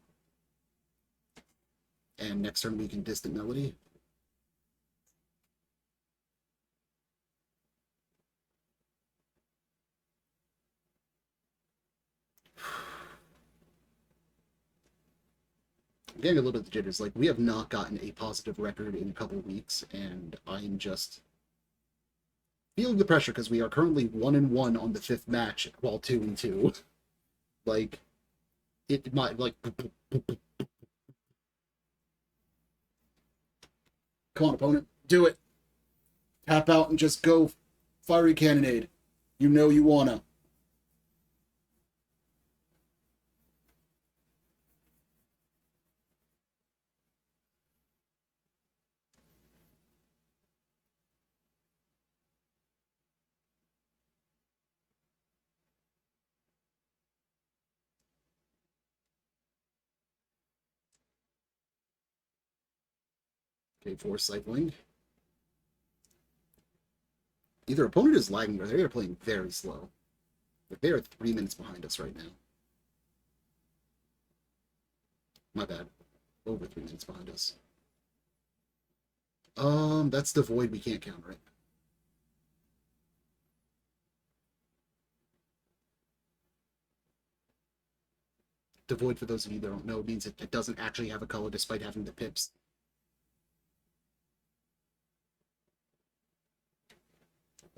And next turn we can Distant Melody. I'm getting a little bit of the jitters. Like, we have not gotten a positive record in a couple of weeks, and I'm just feeling the pressure because we are currently 1-1 on the 5th match while 2-2. Like, it might, like, come on, opponent, do it. Tap out and just go fiery cannonade. You know you wanna. Okay, force cycling. Either opponent is lagging or they are playing very slow. Like, they are 3 minutes behind us right now. My bad. Over 3 minutes behind us. That's the void we can't counter it. Devoid, for those of you that don't know, means it doesn't actually have a color despite having the pips.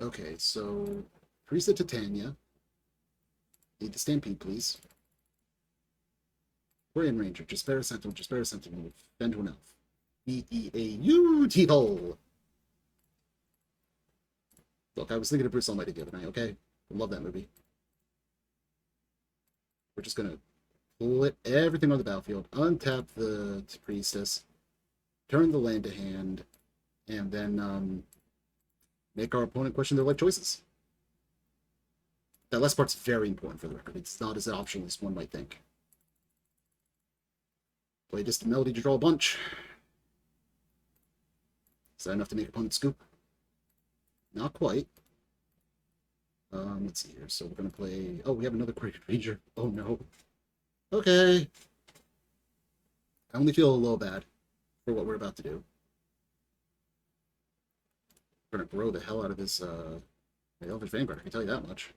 Okay, so Priest of Titania. Need the Stampede, please. Quarian Ranger, Jaspera Sentinel, Bend to an Elf. Beautiful! Look, I was thinking of Bruce Almighty the other night, okay? I love that movie. We're just gonna put everything on the battlefield, untap the Priestess, turn the land to hand, and then make our opponent question their life choices. That last part's very important for the record. It's not as optional as one might think. Play Distant Melody to draw a bunch. Is that enough to make opponent scoop? Not quite. Let's see here. So we're gonna play. Oh, we have another Quarian Ranger. Oh no. Okay. I only feel a little bad for what we're about to do. We're gonna grow the hell out of this Elvish Vanguard, I can tell you that much.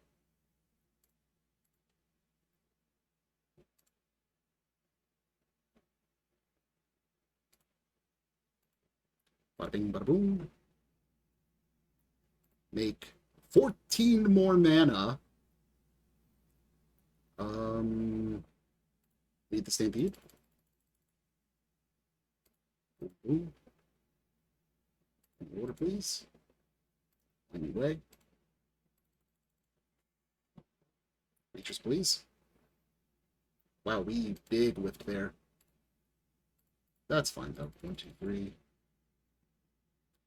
Bada bing, bada boom. Make 14 more mana. Need the Stampede. Ooh. Order, please. Anyway. Features, please. Wow, we big whiffed there. That's fine, though. 1, 2, 3.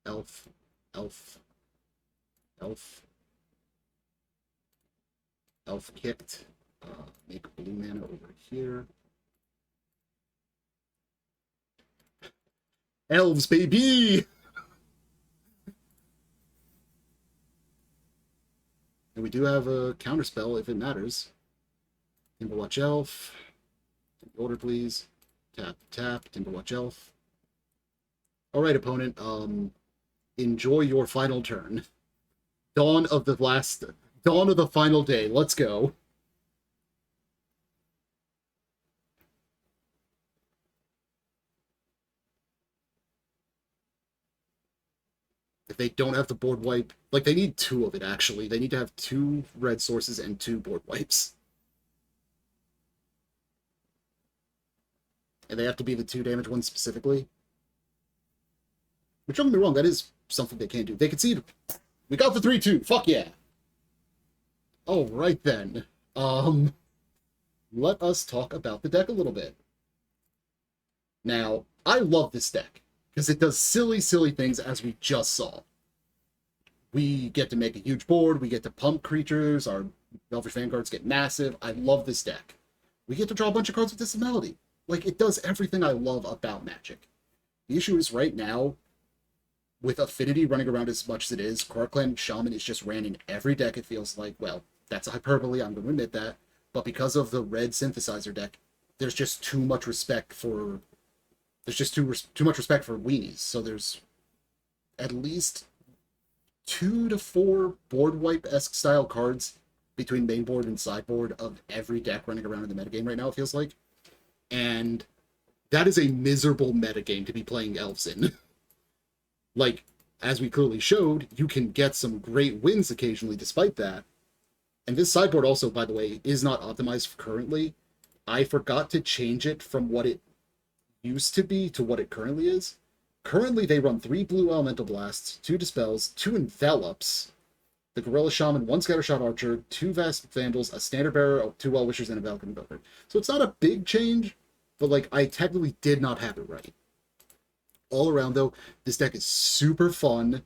Elf. Elf. Elf. Elf kicked. Make blue mana over here. Elves, baby! And we do have a counterspell if it matters. Timberwatch Elf. Order, please. Tap, tap, Timberwatch Elf. Alright, opponent, enjoy your final turn. Dawn of the final day. Let's go. If they don't have the board wipe, like, they need two of it, actually. They need to have two red sources and two board wipes. And they have to be the 2 damage ones specifically. Which, don't get me wrong, that is something they can do. They concede. We got the 3-2. Fuck yeah. Alright then. Let us talk about the deck a little bit. Now, I love this deck, because it does silly, silly things as we just saw. We get to make a huge board, we get to pump creatures, our Elvish Vanguards get massive. I love this deck. We get to draw a bunch of cards with this melody. Like, it does everything I love about Magic. The issue is right now, with Affinity running around as much as it is, Krark-Klan Shaman is just ran in every deck, it feels like. Well, that's a hyperbole, I'm going to admit that. But because of the red synthesizer deck, there's just too much respect for... There's just too much respect for weenies. So there's at least 2 to 4 board wipe-esque style cards between main board and sideboard of every deck running around in the metagame right now, it feels like. And that is a miserable metagame to be playing Elves in. Like, as we clearly showed, you can get some great wins occasionally despite that. And this sideboard also, by the way, is not optimized currently. I forgot to change it from what it used to be to what it currently is. Currently, they run 3 blue Elemental Blasts, 2 Dispels, 2 Envelops, the Gorilla Shaman, 1 Scattershot Archer, 2 Vast Vandals, a Standard Bearer, 2 Well-Wishers, and a Valkyrie Invoker. So it's not a big change, but, like, I technically did not have it right. All around, though, this deck is super fun,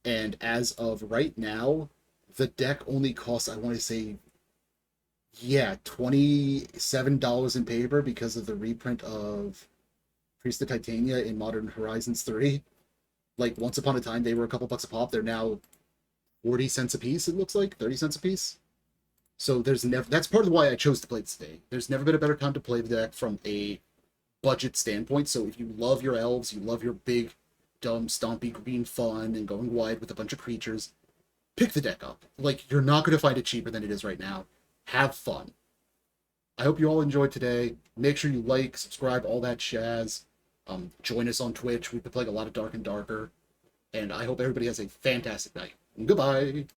and as of right now, the deck only costs, I want to say, yeah, $27 in paper because of the reprint of Priest of Titania in Modern Horizons 3. Like, once upon a time, they were a couple bucks a pop. They're now 40 cents a piece, it looks like. 30 cents a piece. So there's never... That's part of why I chose to play it today. There's never been a better time to play the deck from a budget standpoint. So if you love your elves, you love your big, dumb, stompy green fun and going wide with a bunch of creatures, pick the deck up. Like, you're not going to find it cheaper than it is right now. Have fun. I hope you all enjoyed today. Make sure you like, subscribe, all that jazz. Join us on Twitch. We've been playing a lot of Dark and Darker. And I hope everybody has a fantastic night. Goodbye.